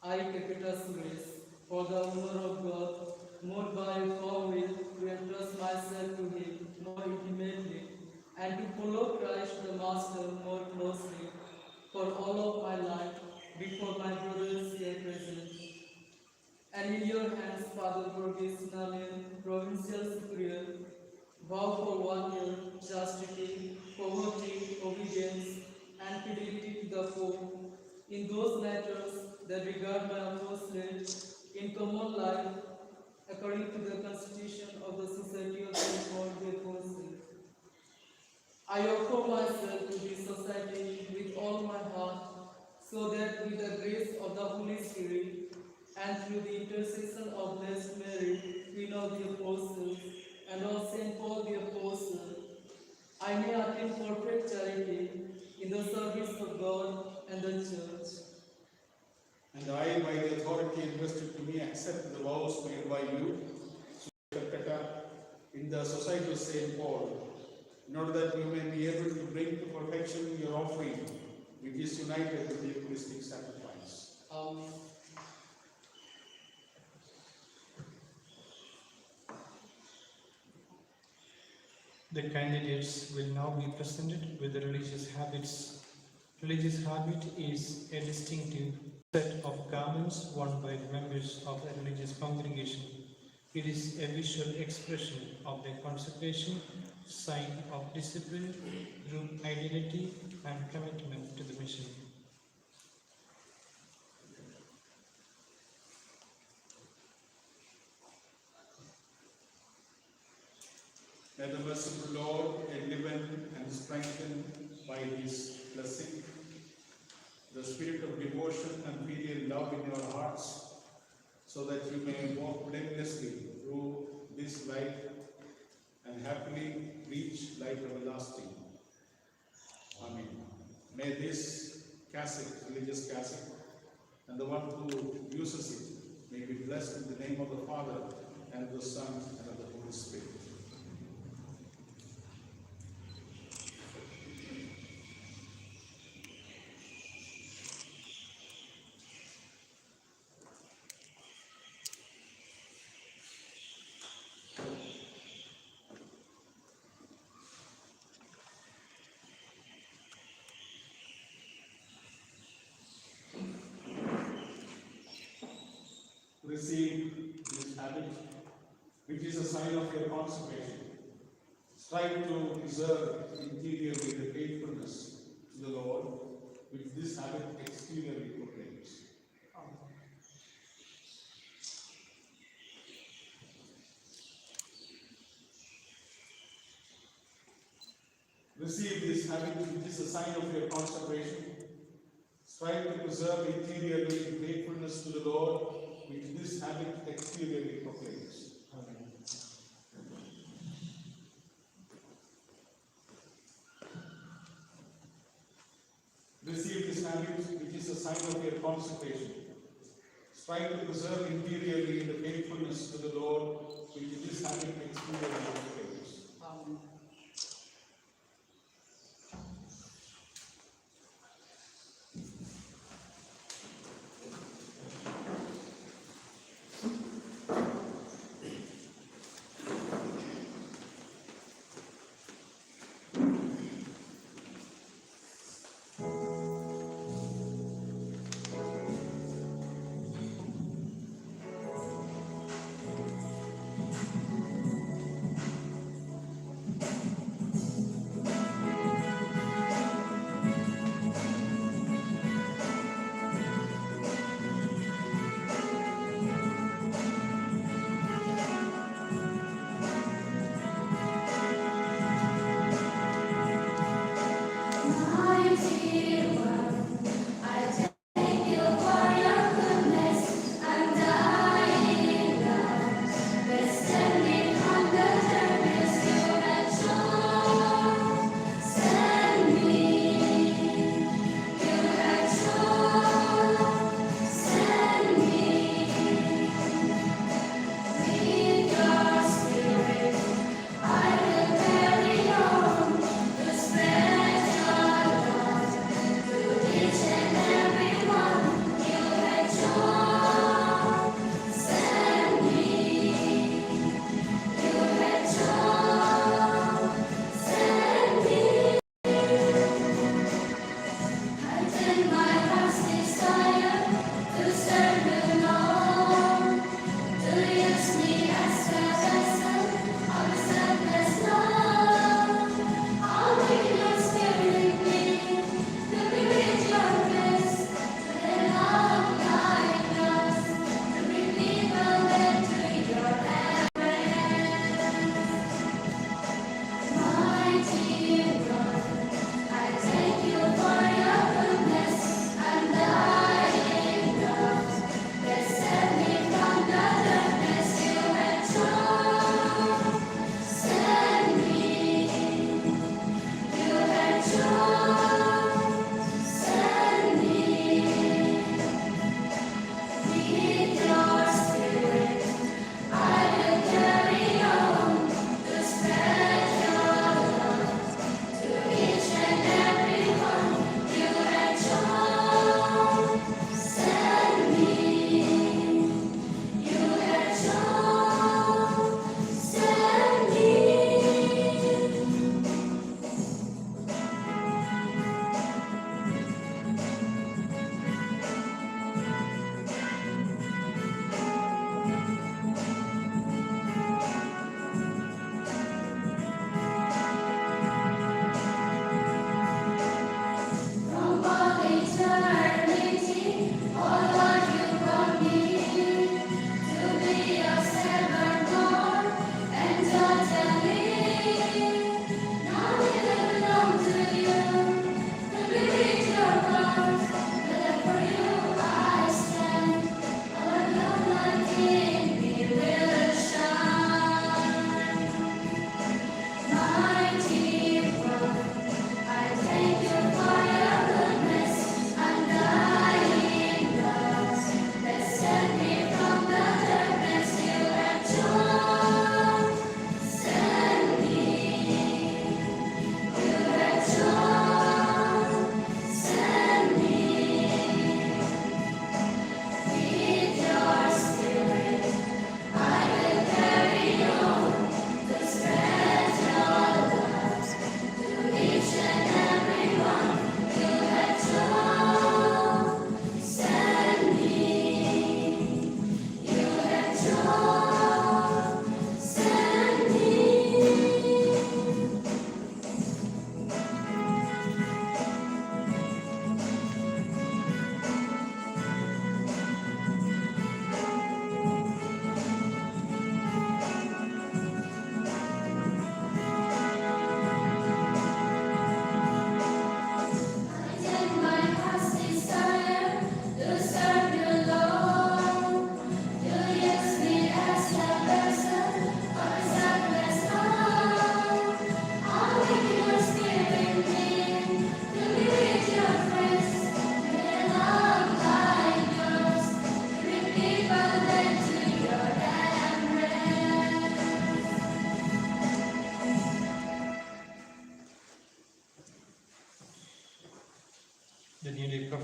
I, Capitas Grace, for the honor of God, moved by a firm will to entrust myself to Him more intimately and to follow Christ the Master more closely for all of my life, before my brothers here present. And in your hands, Father Borges Nalin, Provincial Superior, vow for 1 year chastity, poverty, obedience, and fidelity to the Pope in those matters that regard my apostolate in common life according to the constitution of the Society of St. Paul the Apostle. I offer myself to this society with all my heart, so that with the grace of the Holy Spirit and through the intercession of Blessed Mary, Queen of the Apostles, and of St. Paul the Apostle, I may attain perfect charity in the service of God and the Church. And I, by the authority invested to me, accept the vows made by you, Calcutta, in the Society of St. Paul, in order that you may be able to bring to perfection your offering, which is united with the Eucharistic sacrifice. Amen. The candidates will now be presented with the religious habits. Religious habit is a distinctive set of garments worn by the members of a religious congregation. It is a visual expression of their consecration, sign of discipline, group identity, and commitment to the mission. May the merciful Lord enliven and strengthen by His blessing the spirit of devotion and filial love in your hearts, so that you may walk blamelessly through this life and happily reach life everlasting. Amen. May this cassock, religious cassock, and the one who uses it may be blessed in the name of the Father, and of the Son, and of the Holy Spirit. Receive this habit, which is a sign of your consecration. Strive to preserve interiorly the faithfulness to the Lord, which this habit exteriorly proclaims. Receive this habit, which is a sign of your consecration. Strive to preserve interiorly the faithfulness to the Lord, which this habit exteriorly proclaims. Amen. Receive this habit, which is a sign of your consecration. Strive to preserve interiorly the faithfulness to the Lord, which this habit exteriorly proclaims. Amen.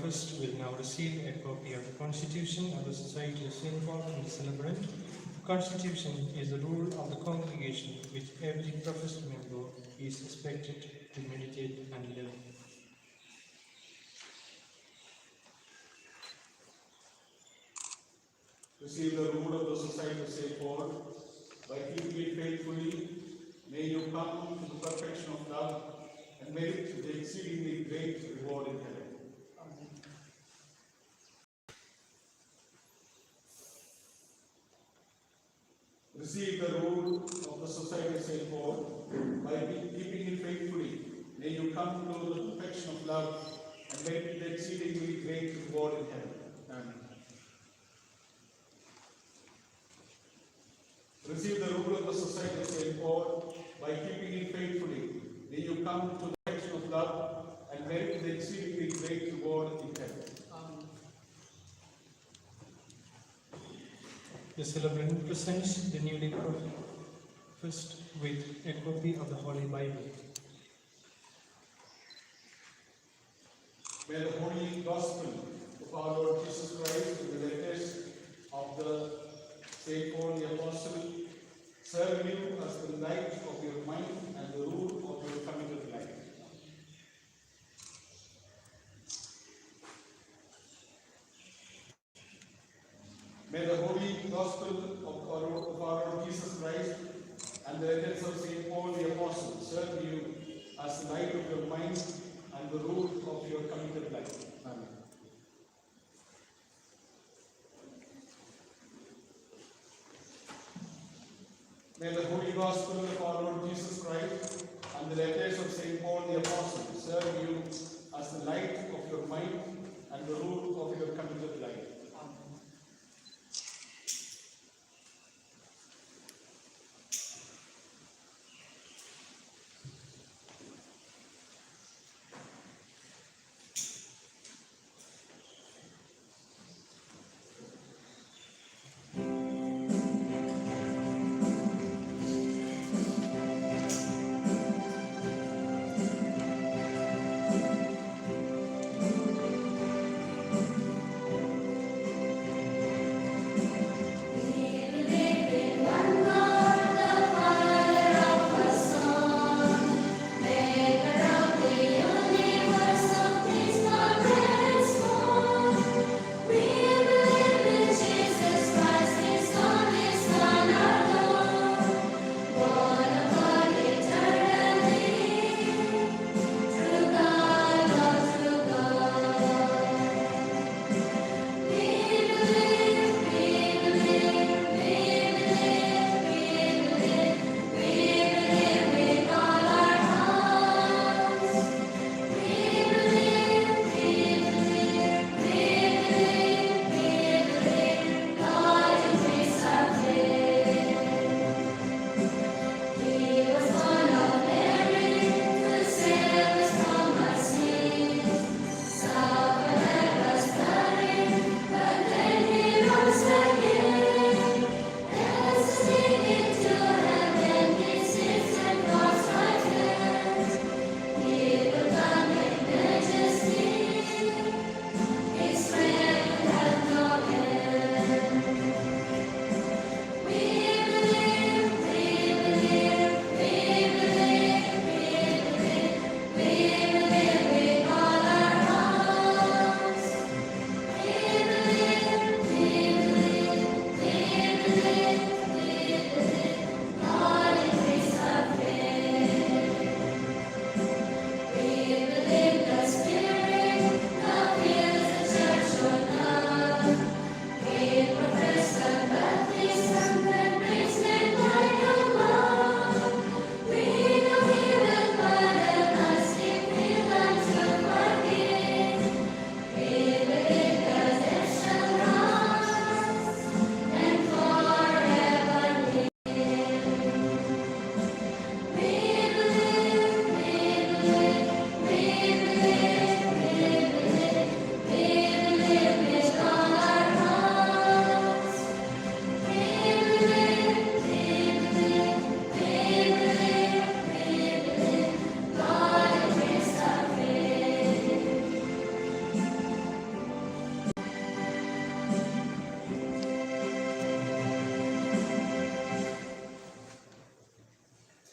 first will now receive a copy of the Constitution of the Society of St. Paul from the celebrant. The Constitution is the rule of the congregation which every professed member is expected to meditate and live. Receive the rule of the Society of St. Paul. By keeping it faithfully, may you come to the perfection of love and merit the exceedingly great reward in heaven. Receive the rule of the Society of St. Paul. By keeping it faithfully, may you come to the perfection of love and merit the exceedingly great reward in heaven. Amen. Receive the rule of the Society of St. Paul. By keeping it faithfully, may you come to the perfection of love and merit the exceedingly great reward in heaven. The celebrant presents the newly professed with a copy of the Holy Bible. May the Holy Gospel of our Lord Jesus Christ and the letters of the St. Paul the Apostle serve you as the light of your mind and the rule of your committed life. May the Holy Gospel of our Lord Jesus Christ and the letters of St. Paul the Apostle serve you as the light of your mind and the rule of your committed life. Amen. May the Holy Gospel of our Lord Jesus Christ and the letters of St. Paul the Apostle serve you as the light of your mind and the rule of your committed life.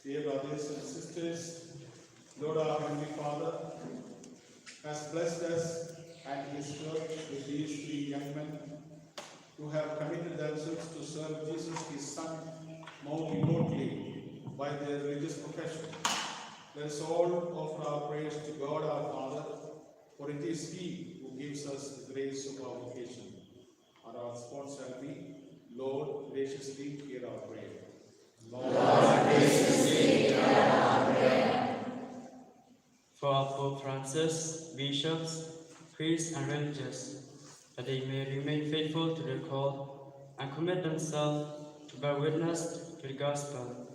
Dear brothers and sisters, Lord our Heavenly Father has blessed us and His church with these three young men who have committed themselves to serve Jesus, His Son, more devotedly by their religious profession. Let us all offer our prayers to God our Father, for it is He who gives us the grace of our vocation. Our response shall be, Lord, graciously hear our prayer. For our Pope Francis, bishops, priests, and religious, that they may remain faithful to their call and commit themselves to bear witness to the gospel.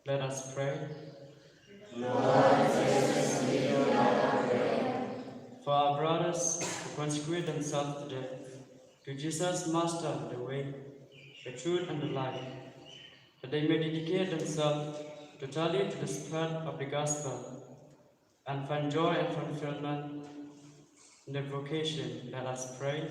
Let us pray. For our brothers who consecrate themselves today to Jesus, Master, the way, the truth, and the life, that they may dedicate themselves totally to the spread of the gospel and find joy and fulfillment in their vocation. Let us pray.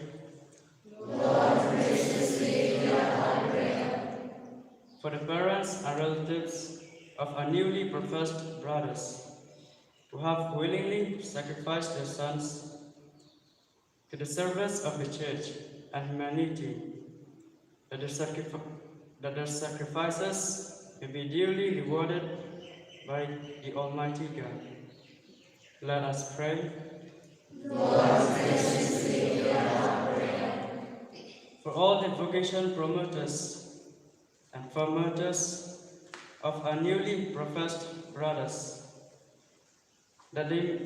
For the parents and relatives of our newly professed brothers who have willingly sacrificed their sons to the service of the Church and humanity, that their sacrifices may be duly rewarded by the Almighty God. Let us pray. For all the vocation promoters and promoters of our newly professed brothers, that they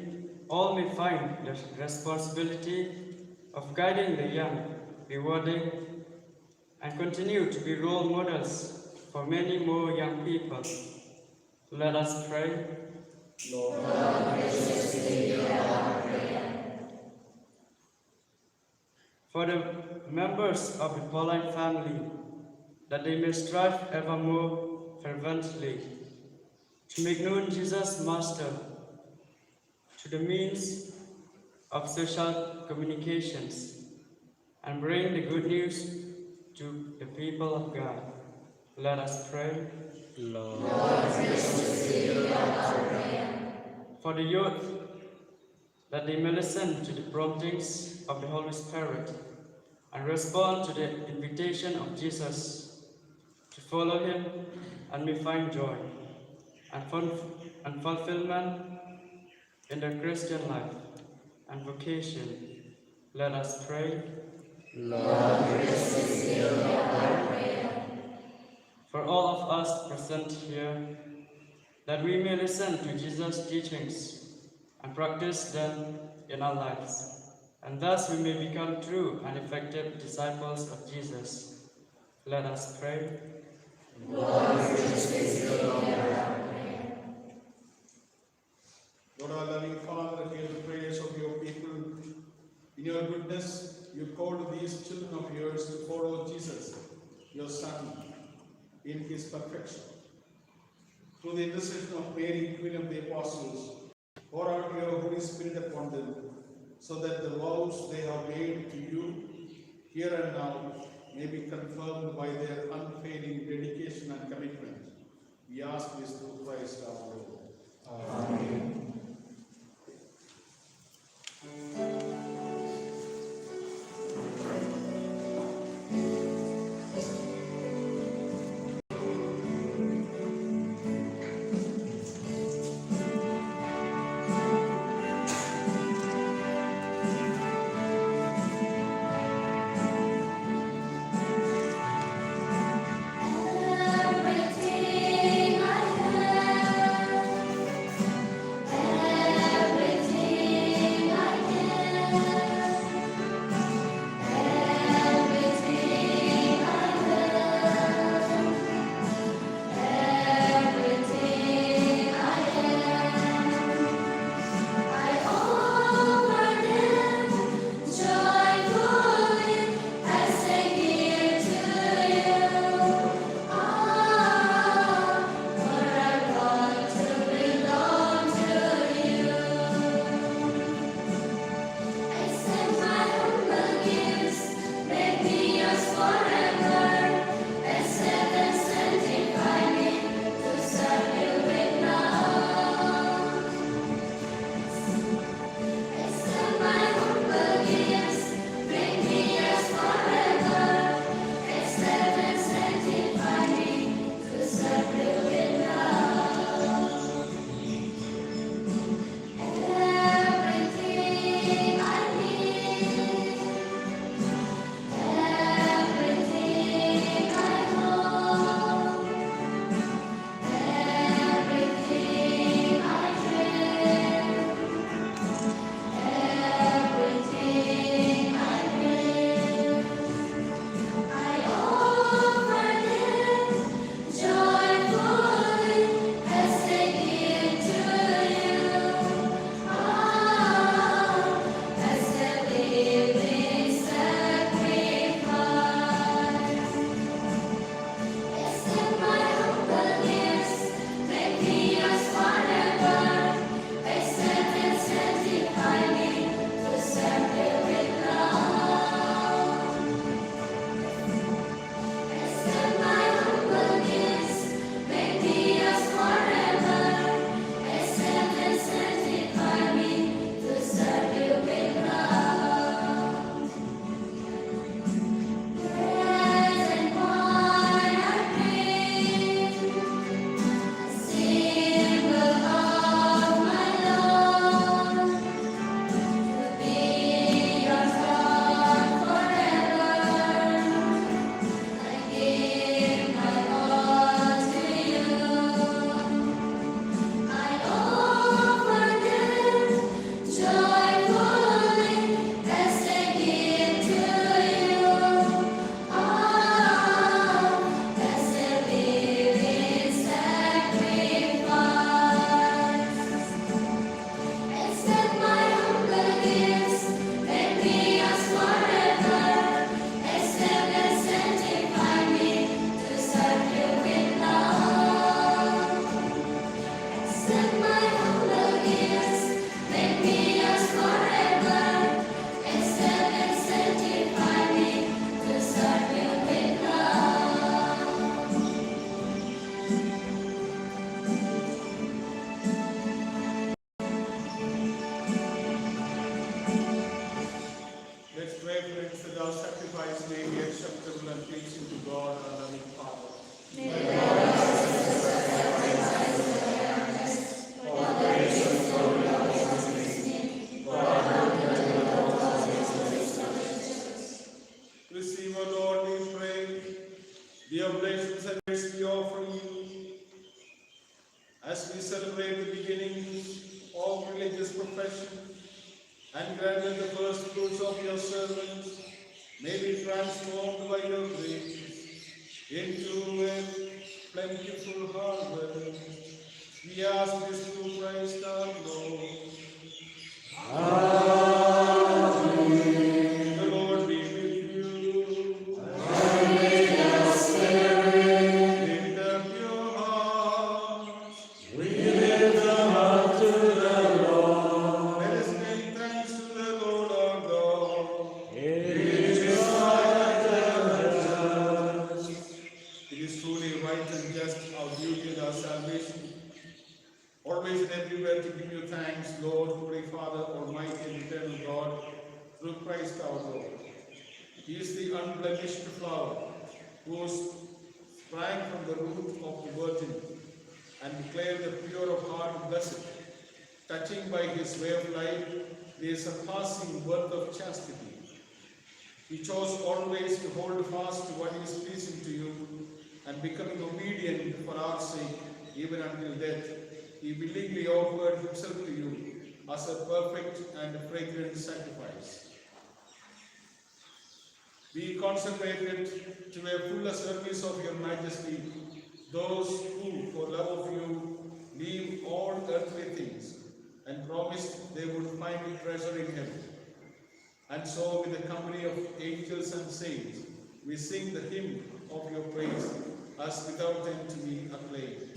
all may find the responsibility of guiding the young, rewarding, and continue to be role models for many more young people. Let us pray. For the members of the Pauline family, that they may strive ever more fervently to make known Jesus Master to the means of social communications and bring the good news to the people of God. Let us pray. For the youth, that they may listen to the promptings of the Holy Spirit and respond to the invitation of Jesus to follow Him and may find joy and fulfillment in their Christian life and vocation. Let us pray. For all of us present here, that we may listen to Jesus' teachings and practice them in our lives, and thus we may become true and effective disciples of Jesus. Let us pray. Lord our loving Father, hear the prayers of your people. In your goodness, you called these children of yours to follow Jesus, your Son, in his perfection. Through the intercession of Mary, Queen of the Apostles, pour out your Holy Spirit upon them, so that the vows they have made to you here and now may be confirmed by their unfailing dedication and commitment. We ask this through Christ our Lord. Amen. Everything I have as we celebrate the beginning of religious profession and granted the first fruits of your servants, may be transformed by your grace into a plentiful harvest. We ask this through Christ our Lord. The Lord be with you. Lift up your hearts. Let us give thanks to the Lord our God. It is truly right and just, our duty and our salvation, always and everywhere to give you thanks, Lord, Holy Father, Almighty and Eternal God, through Christ our Lord. He is the unblemished flower, who sprang from the root of the Virgin, and declared the pure of heart blessed, touching by his way of life the surpassing worth of chastity. He chose always to hold fast to what is pleasing to you, and becoming obedient for our sake, even until death, he willingly offered himself to you as a perfect and fragrant sacrifice. Be consecrated to a fuller service of your majesty, those who, for love of you, leave all earthly things and promised they would find treasure in heaven. And so, with the company of angels and saints, we sing the hymn of your praise, as without end to be acclaimed.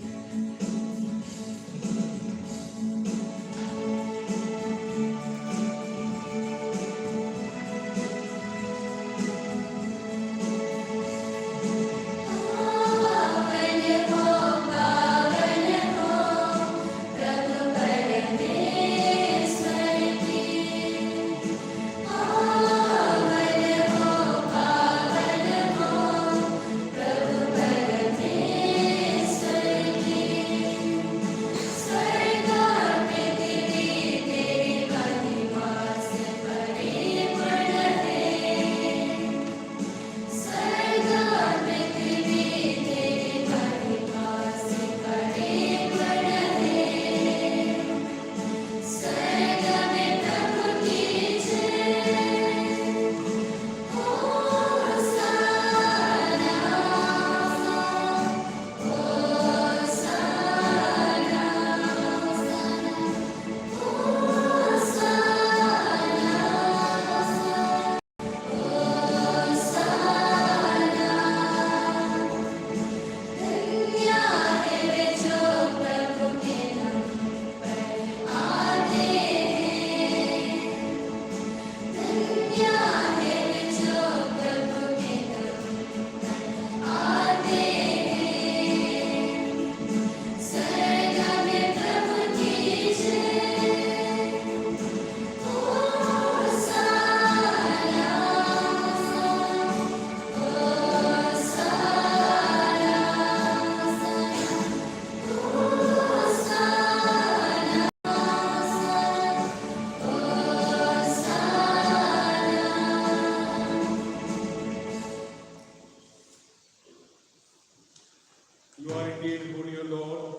You are indeed holy, O Lord.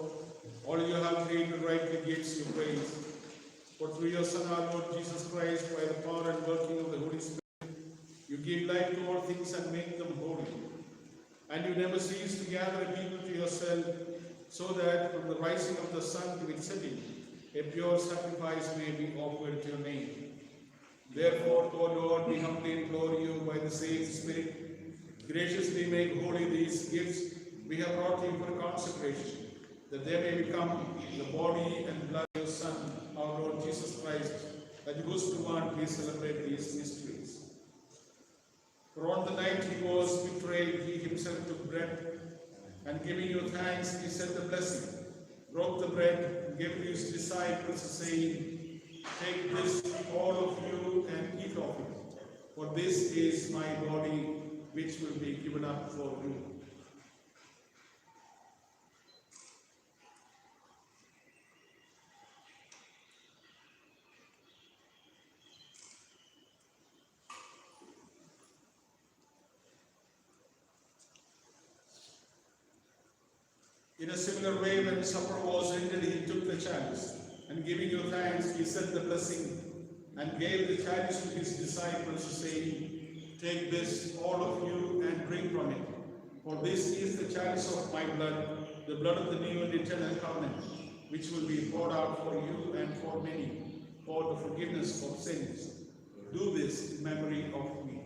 All you have created rightly gives you praise. For through your Son, our Lord Jesus Christ, by the power and working of the Holy Spirit, you give life to all things and make them holy. And you never cease to gather a people to yourself, so that from the rising of the sun to its setting, a pure sacrifice may be offered to your name. Therefore, O Lord, we humbly implore you by the same Spirit, graciously make holy these gifts we have brought you for consecration, that they may become the body and blood of your Son, our Lord Jesus Christ, at whose command we celebrate these mysteries. For on the night he was betrayed, he himself took bread, and giving you thanks, he said the blessing, broke the bread, and gave to his disciples, saying, "Take this, all of you, and eat of it, for this is my body, which will be given up for you." In a similar way, when supper was ended, he took the chalice, and giving you thanks, he said the blessing, and gave the chalice to his disciples, saying, "Take this, all of you, and drink from it. For this is the chalice of my blood, the blood of the new and eternal covenant, which will be poured out for you and for many, for the forgiveness of sins. Do this in memory of me."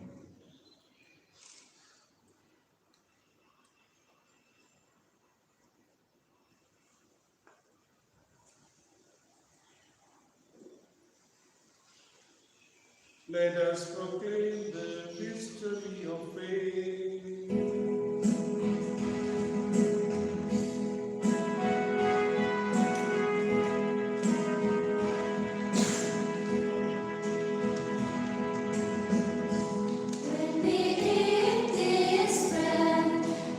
Let us proclaim the mystery of faith. When we eat this bread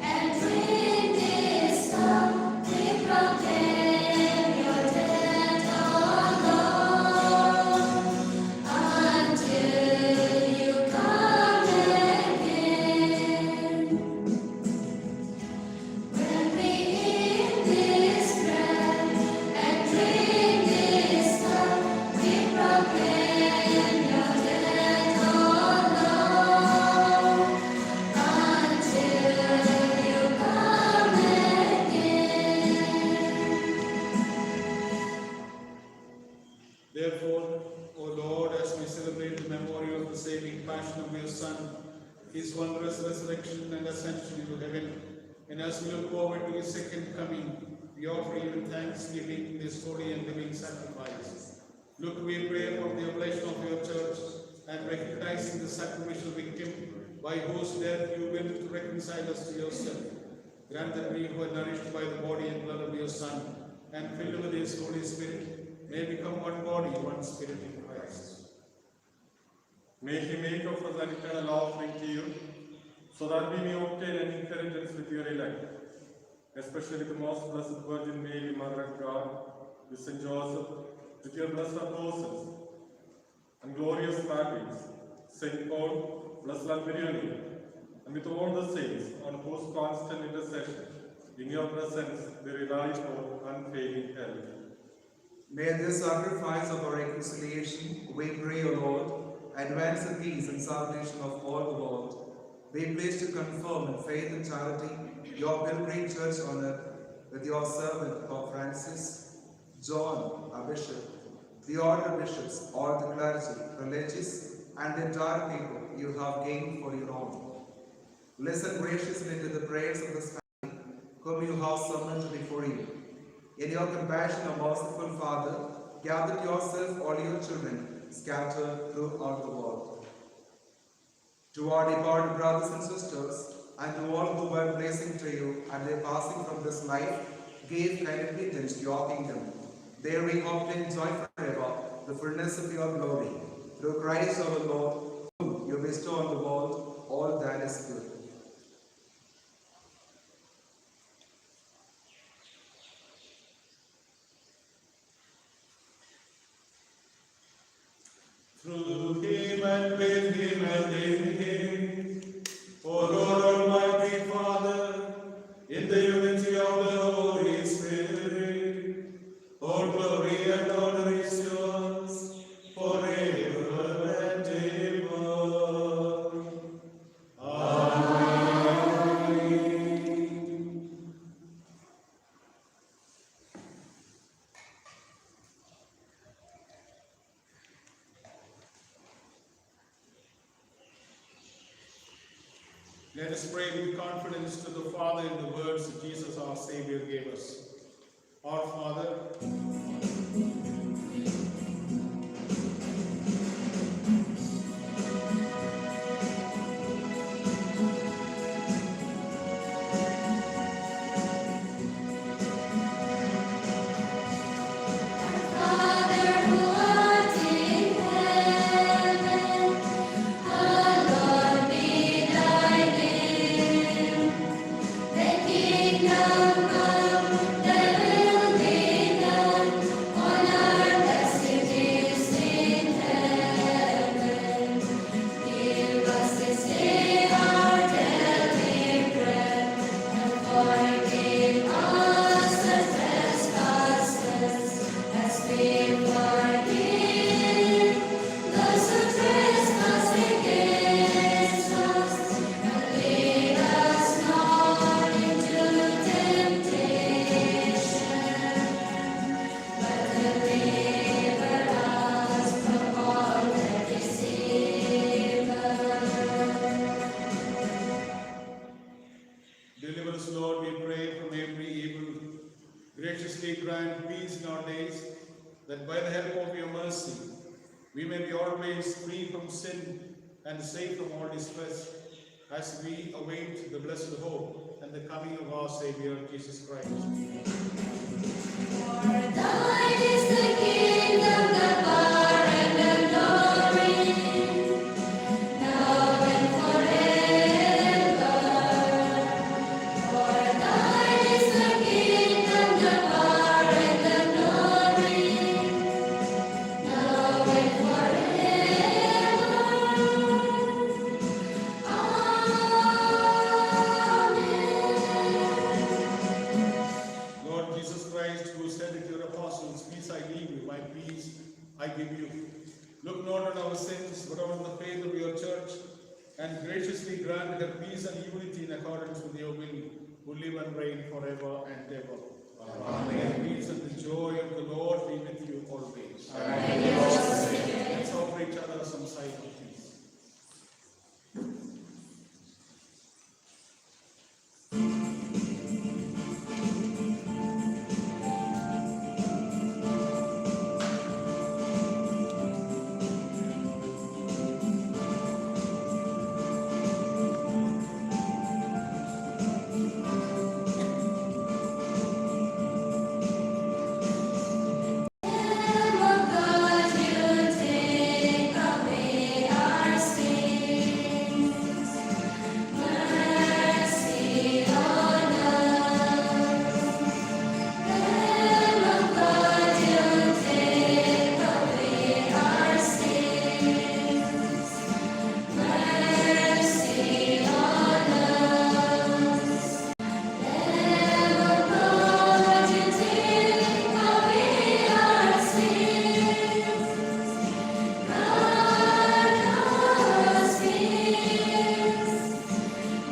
and drink this cup, we proclaim your death, O Lord, until you come again. When we eat this bread and drink this cup, we proclaim your death, O Lord, until you come again. Therefore, O Lord, as we celebrate the memorial of the saving passion of your Son, his wondrous resurrection and ascension into heaven, and as we look forward to his second coming, we offer you in thanksgiving this holy and living sacrifice. Look, we pray for the oblation of your church, and recognizing the sacrificial victim by whose death you will to reconcile us to yourself. Grant that we who are nourished by the body and blood of your Son, and filled with his Holy Spirit, may become one body, one spirit in Christ. May he make of us an eternal offering to you, so that we may obtain an inheritance with your elect, especially with the most blessed Virgin Mary, Mother of God, with Saint Joseph, with your blessed apostles and glorious patriarchs, Saint Paul, blessed Alberiani, and with all the saints on whose constant intercession in your presence we rely for unfailing help. May this sacrifice of our reconciliation, we pray, O Lord, advance the peace and salvation of all the world. Be pleased to confirm in faith and charity your pilgrim church on earth with your servant Pope Francis, John, our bishop, the order of bishops, all the clergy, religious, and the entire people you have gained for your own. Listen graciously to the prayers of this family whom you have summoned before you. In your compassion, O merciful Father, gather to yourself all your children scattered throughout the world. To our departed brothers and sisters, and to all who were blessing to you and their passing from this life, give kind obedience to your kingdom. There we hope to enjoy forever the fullness of your glory. Through Christ our Lord, whom you bestow on the world all that is good. Through him and with him and in him, O Lord Almighty Father, in the unity of the Holy Spirit, all glory and honor is yours forever and ever. Amen. Let us pray with confidence to the Father in the words that Jesus our Savior gave us. Our Father, Father who art in heaven, hallowed be thy name. Thy kingdom come, graciously grant peace in our days, that by the help of your mercy, we may be always free from sin and safe from all distress, as we await the blessed hope and the coming of our Savior, Jesus Christ. For thine is the kingdom, the power, and the glory, now and forever. For thine is the kingdom, the power, and the glory, now and forever. Amen. Lord Jesus Christ, who said to your apostles, peace I leave you, my peace I give you. Look not on our sins, but on the faith of your church, and graciously grant her peace and unity in accordance with your will, who live and reign forever and ever. Amen. The peace and the joy of the Lord be with you always. Amen. Let's offer each other some sign of peace. Lamb of God, you take away our sins. Mercy on us. Lamb of God, you take away our sins. Mercy on us. Lamb of God, you take away our sins. Grant us peace.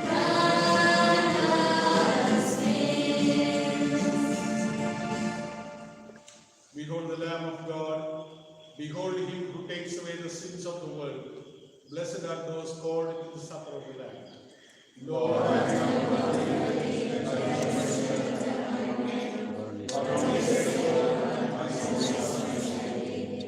Grant us peace. Behold the Lamb of God. Behold him who takes away the sins of the world. Blessed are those called into the supper of the Lamb. Lord, I am not worthy that you should enter my home, but only say the word, and my soul shall be saved.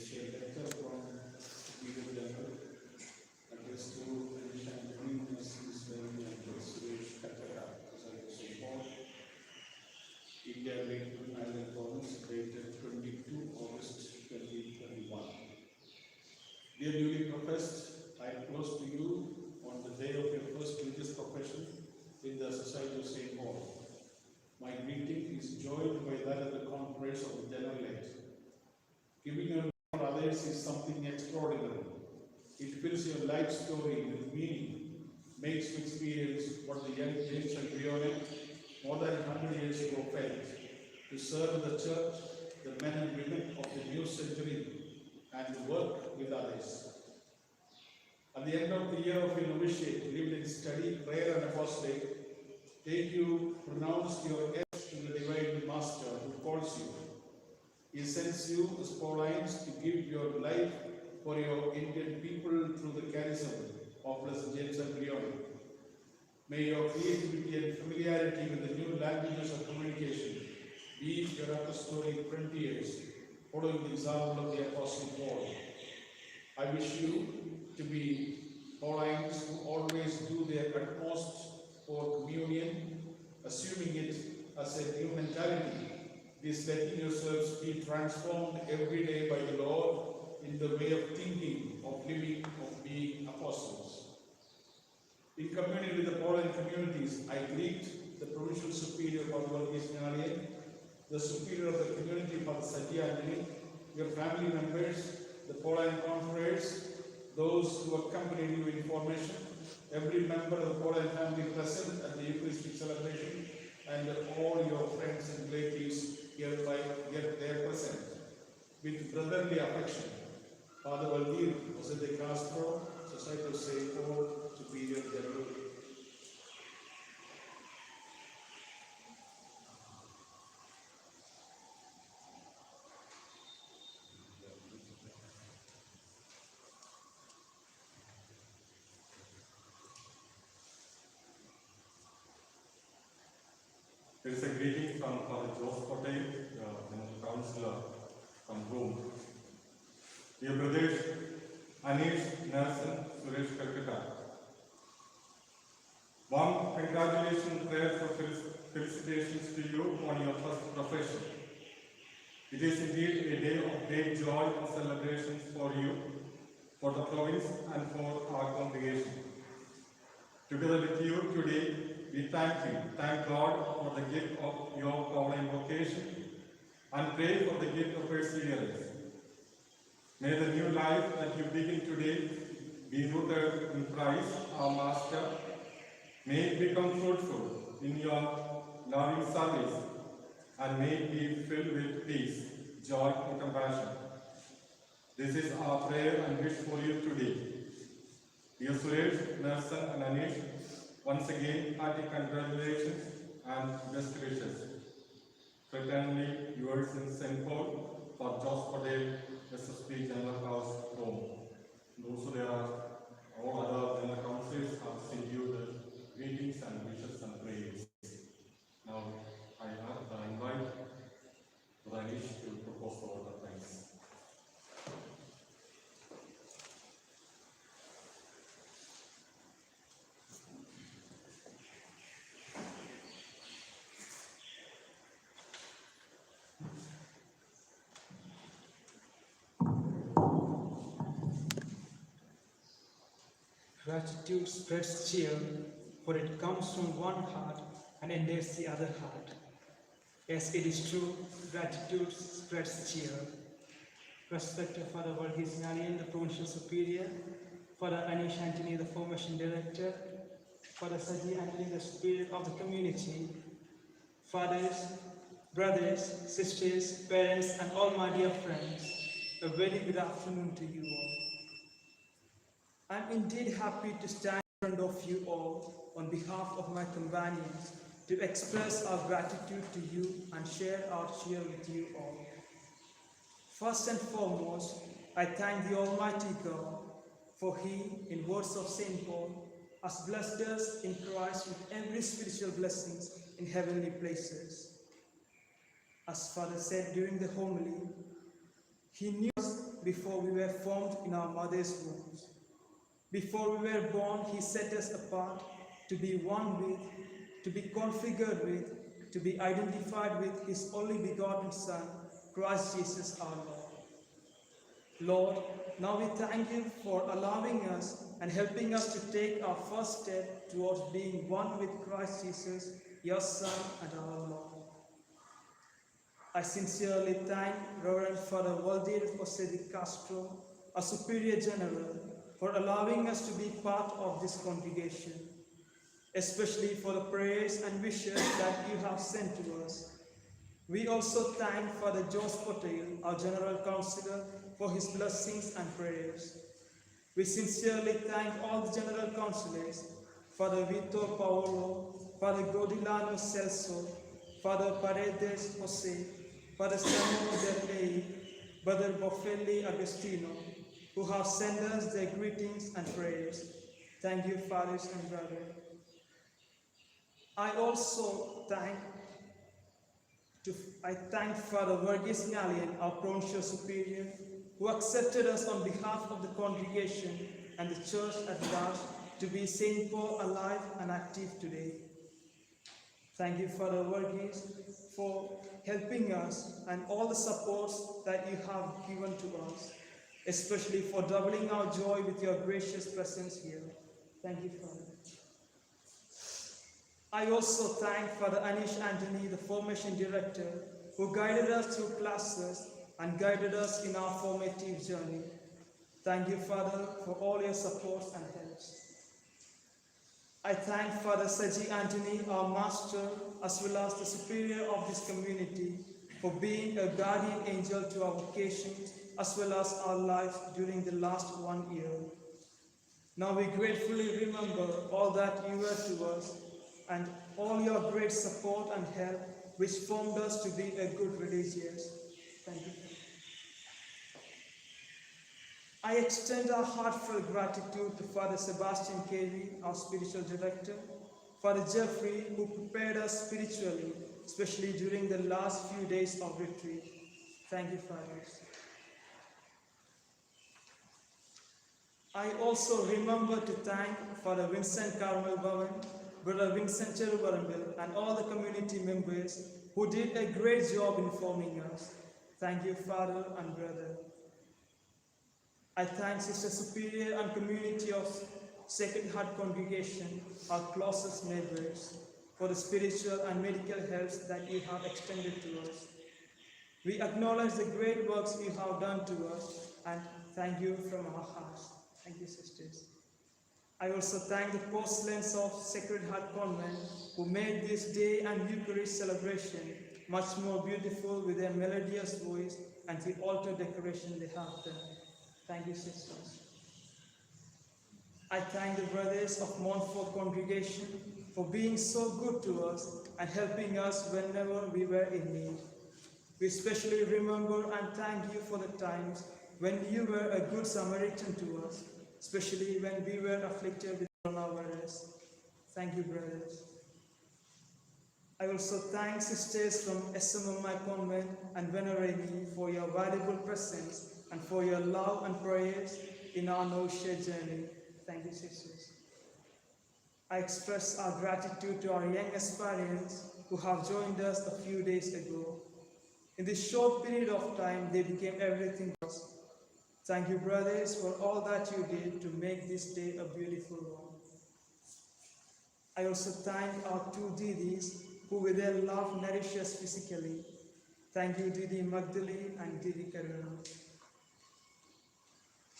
is a letter from Peter General addressed to Anisha Anthony, Israel, and Suresh Katara, Paul, India, Great Britain, Island Province, dated 22 August 2021. Dear newly professed, I am close to you on the day of your first religious profession in the Society of St. Paul. My greeting is joined by that of the conference of the General Late. Giving your life for others is something extraordinary. It fills your life story with meaning, makes you experience what the young James and Brione more than 100 years ago felt, to serve the church, the men and women of the new century, and to work with others. At the end of the year of your novitiate, lived in study, prayer, and apostolate, take you pronounce your yes to the divine Master who calls you. He sends you as Paulines to give your life for your Indian people through the charism of Blessed James and Brione. May your creativity and familiarity with the new languages of communication be your apostolic frontiers, following the example of the Apostle Paul. I wish you to be Paulines who always do their utmost for communion, assuming it as a new mentality, this letting yourselves be transformed every day by the Lord in the way of thinking, of living, of being apostles. In communion with the Pauline communities, I greet the Provincial Superior Father Varghese Nyalian, the Superior of the community Father Sajji Anthony, your family members, the Pauline confreres, those who accompanied you in formation, every member of the Pauline family present at the Eucharistic celebration, and all your friends and relatives here there present. With brotherly affection, Father Valdir, Jose de Castro, Society of St. Paul, Superior General. There is a greeting from Father Joseph Patel, the Councillor from Rome. Dear brothers, Anish, Nelson, Suresh Kalkata. Warm congratulations, prayers for felicitations to you on your first profession. It is indeed a day of great joy and celebrations for you, for the province, and for our congregation. Together with you today, we thank God for the gift of your Pauline vocation, and pray for the gift of perseverance. May the new life that you begin today be rooted in Christ, our Master. May it become fruitful in your loving service, and may it be filled with peace, joy, and compassion. This is our prayer and wish for you today. Dear Suresh, Nelson, and Anish, once again, hearty congratulations and best wishes. Fraternally yours in St. Paul for Joseph Patel, SSP General House, Rome. Also, there are all other general councils have sent you the greetings and wishes and prayers. Now, I invite Anish to propose the order. Thanks. Gratitude spreads cheer, for it comes from one heart and enters the other heart. Yes, it is true, gratitude spreads cheer. Respected Father Varghese Nyalian, the Provincial Superior, Father Anish Anthony, the Formation Director, Father Sajji Anthony, the Superior of the community, fathers, brothers, sisters, parents, and all my dear friends, a very good afternoon to you all. I'm indeed happy to stand in front of you all on behalf of my companions to express our gratitude to you and share our cheer with you all. First and foremost, I thank the Almighty God, for He, in words of St. Paul, has blessed us in Christ with every spiritual blessings in heavenly places. As Father said during the homily, He knew us before we were formed in our mother's wombs. Before we were born, He set us apart to be one with, to be configured with, to be identified with His only begotten Son, Christ Jesus our Lord. Lord, now we thank You for allowing us and helping us to take our first step towards being one with Christ Jesus, Your Son and our Lord. I sincerely thank Reverend Father Valdir Jose de Castro, our Superior General, for allowing us to be part of this congregation, especially for the prayers and wishes that You have sent to us. We also thank Father Jose Potail, our General Councillor, for his blessings and prayers. We sincerely thank all the General Councillors, Father Vito Paolo, Father Godilano Celso, Father Paredes Jose, Father Samuel Del Brother Boffelli Agostino, who have sent us their greetings and prayers. Thank you, fathers and brothers. I also thank Father Verghese Ngalian, our provincial superior, who accepted us on behalf of the congregation and the church at large to be St. Paul alive and active today. Thank you, Father Verghese, for helping us and all the supports that You have given to us, especially for doubling our joy with Your gracious presence here. Thank you, Father. I also thank Father Anish Anthony, the formation director, who guided us through classes and guided us in our formative journey. Thank you, Father, for all Your supports and helps. I thank Father Saji Anthony, our master, as well as the superior of this community, for being a guardian angel to our vocations as well as our lives during the last 1 year. Now we gratefully remember all that You were to us and all Your great support and help which formed us to be a good religious. Thank you. I extend our heartfelt gratitude to Father Sebastian Carey, our spiritual director, Father Jeffrey, who prepared us spiritually, especially during the last few days of retreat. Thank you, Fathers. I also remember to thank Father Vincent Carmel Bhavan, Brother Vincent Cherubarambil, and all the community members who did a great job in forming us. Thank you, Father and Brother. I thank Sister Superior and community of Sacred Heart Congregation, our closest neighbors, for the spiritual and medical helps that You have extended to us. We acknowledge the great works You have done to us and thank You from our hearts. Thank you, sisters. I also thank the postulates of Sacred Heart Convent who made this day and Eucharist celebration much more beautiful with their melodious voice and the altar decoration they have done. Thank you, sisters. I thank the brothers of Montfort congregation for being so good to us and helping us whenever we were in need. We especially remember and thank You for the times when You were a good Samaritan to us, especially when we were afflicted with coronavirus. Thank you, brothers. I also thank sisters from SMMI Convent and Venerani for your valuable presence and for your love and prayers in our no-share journey. Thank you, sisters. I express our gratitude to our young aspirants who have joined us a few days ago. In this short period of time, they became everything to us. Thank you, brothers, for all that you did to make this day a beautiful one. I also thank our two Didis who with their love nourish us physically. Thank you, Didi Magdalene and Didi Karuna.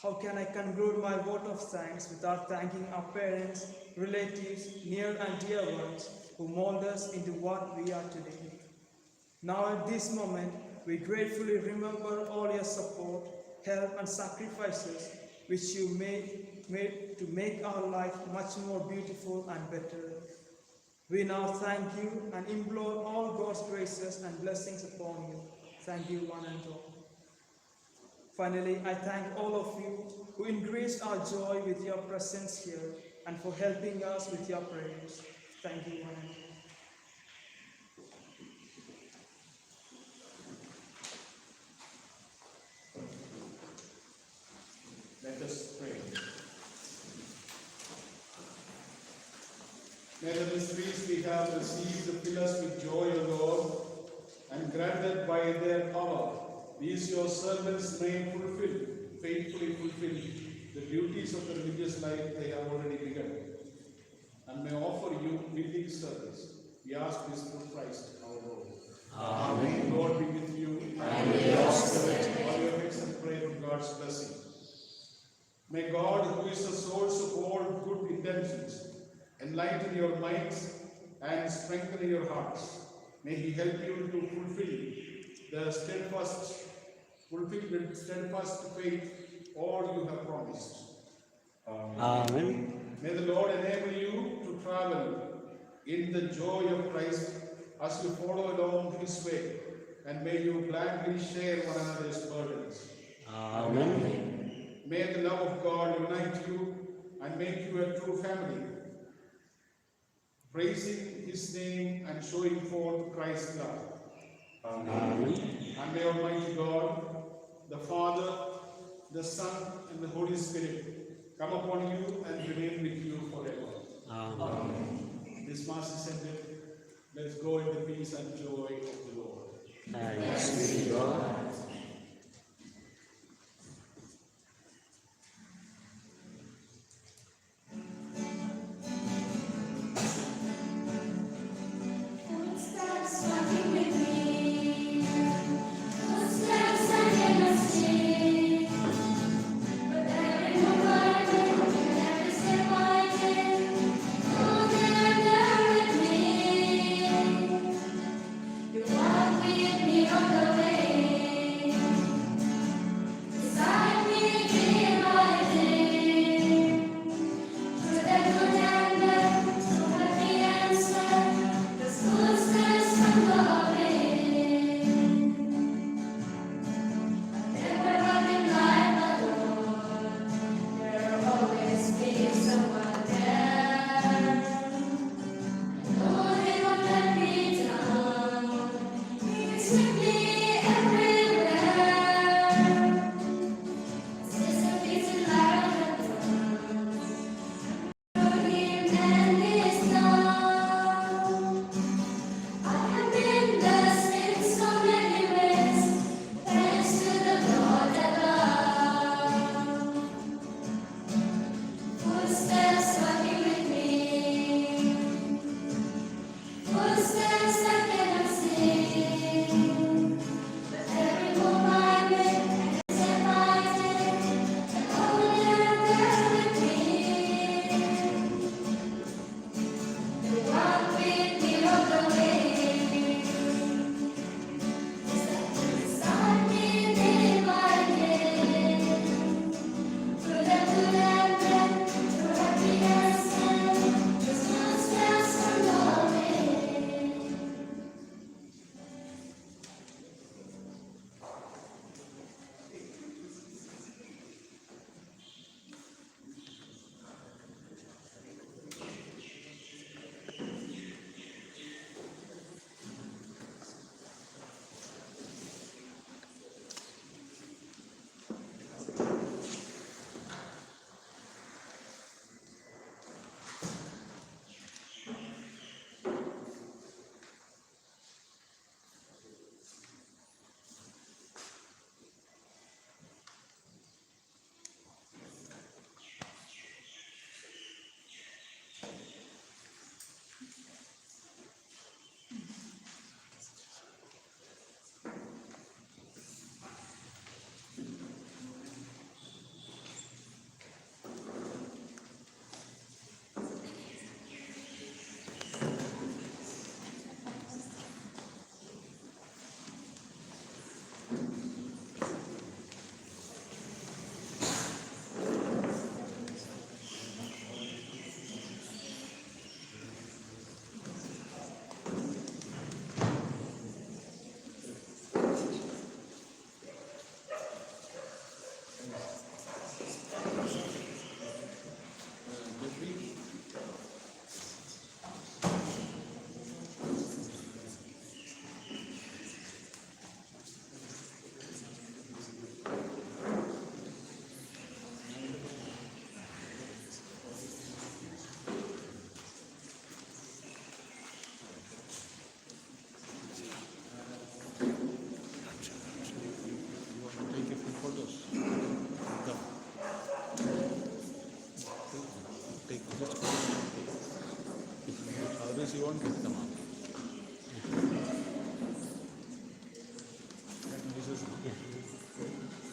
How can I conclude my vote of thanks without thanking our parents, relatives, near and dear ones who mold us into what we are today. Now at this moment, we gratefully remember all your support, help and sacrifices which you made to make our life much more beautiful and better. We now thank You and implore all God's graces and blessings upon You. Thank you, one and all. Finally, I thank all of you who increased our joy with your presence here and for helping us with your prayers. Thank you, one and all. Let us pray. May the mysteries we have received fill us with joy, O Lord, and grant that by their power these your servants may faithfully fulfill the duties of the religious life they have already begun, and may offer you willing service. We ask this through Christ our Lord. Amen. The Lord be with you. And with your spirit. Bow your heads and pray for God's blessing. May God, who is the source of all good intentions, enlighten your minds and strengthen your hearts. May He help you to fulfill with steadfast faith all you have promised. Amen. May the Lord enable you to travel in the joy of Christ as you follow along His way, and may you gladly share one another's burdens. Amen. May the love of God unite you and make you a true family, praising His name and showing forth Christ's love. Amen. And may Almighty God, the Father, the Son, and the Holy Spirit come upon you and remain with you forever. Amen. This Mass is ended. Let's go in the peace and joy of the Lord. Thanks be to God. Footsteps walking with me, footsteps I cannot see, but every moment, every step I take, oh, they're there with me. You walk with me on the way. don't get them up.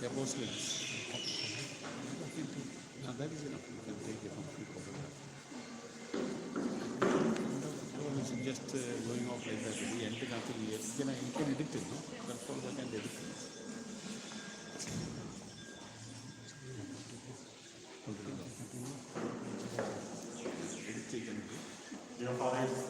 The apostles. Now that is enough. You can take a complete photograph. It's just going off like that. The end nothing here. You can edit it, no? Control back and edit it. Dear Father,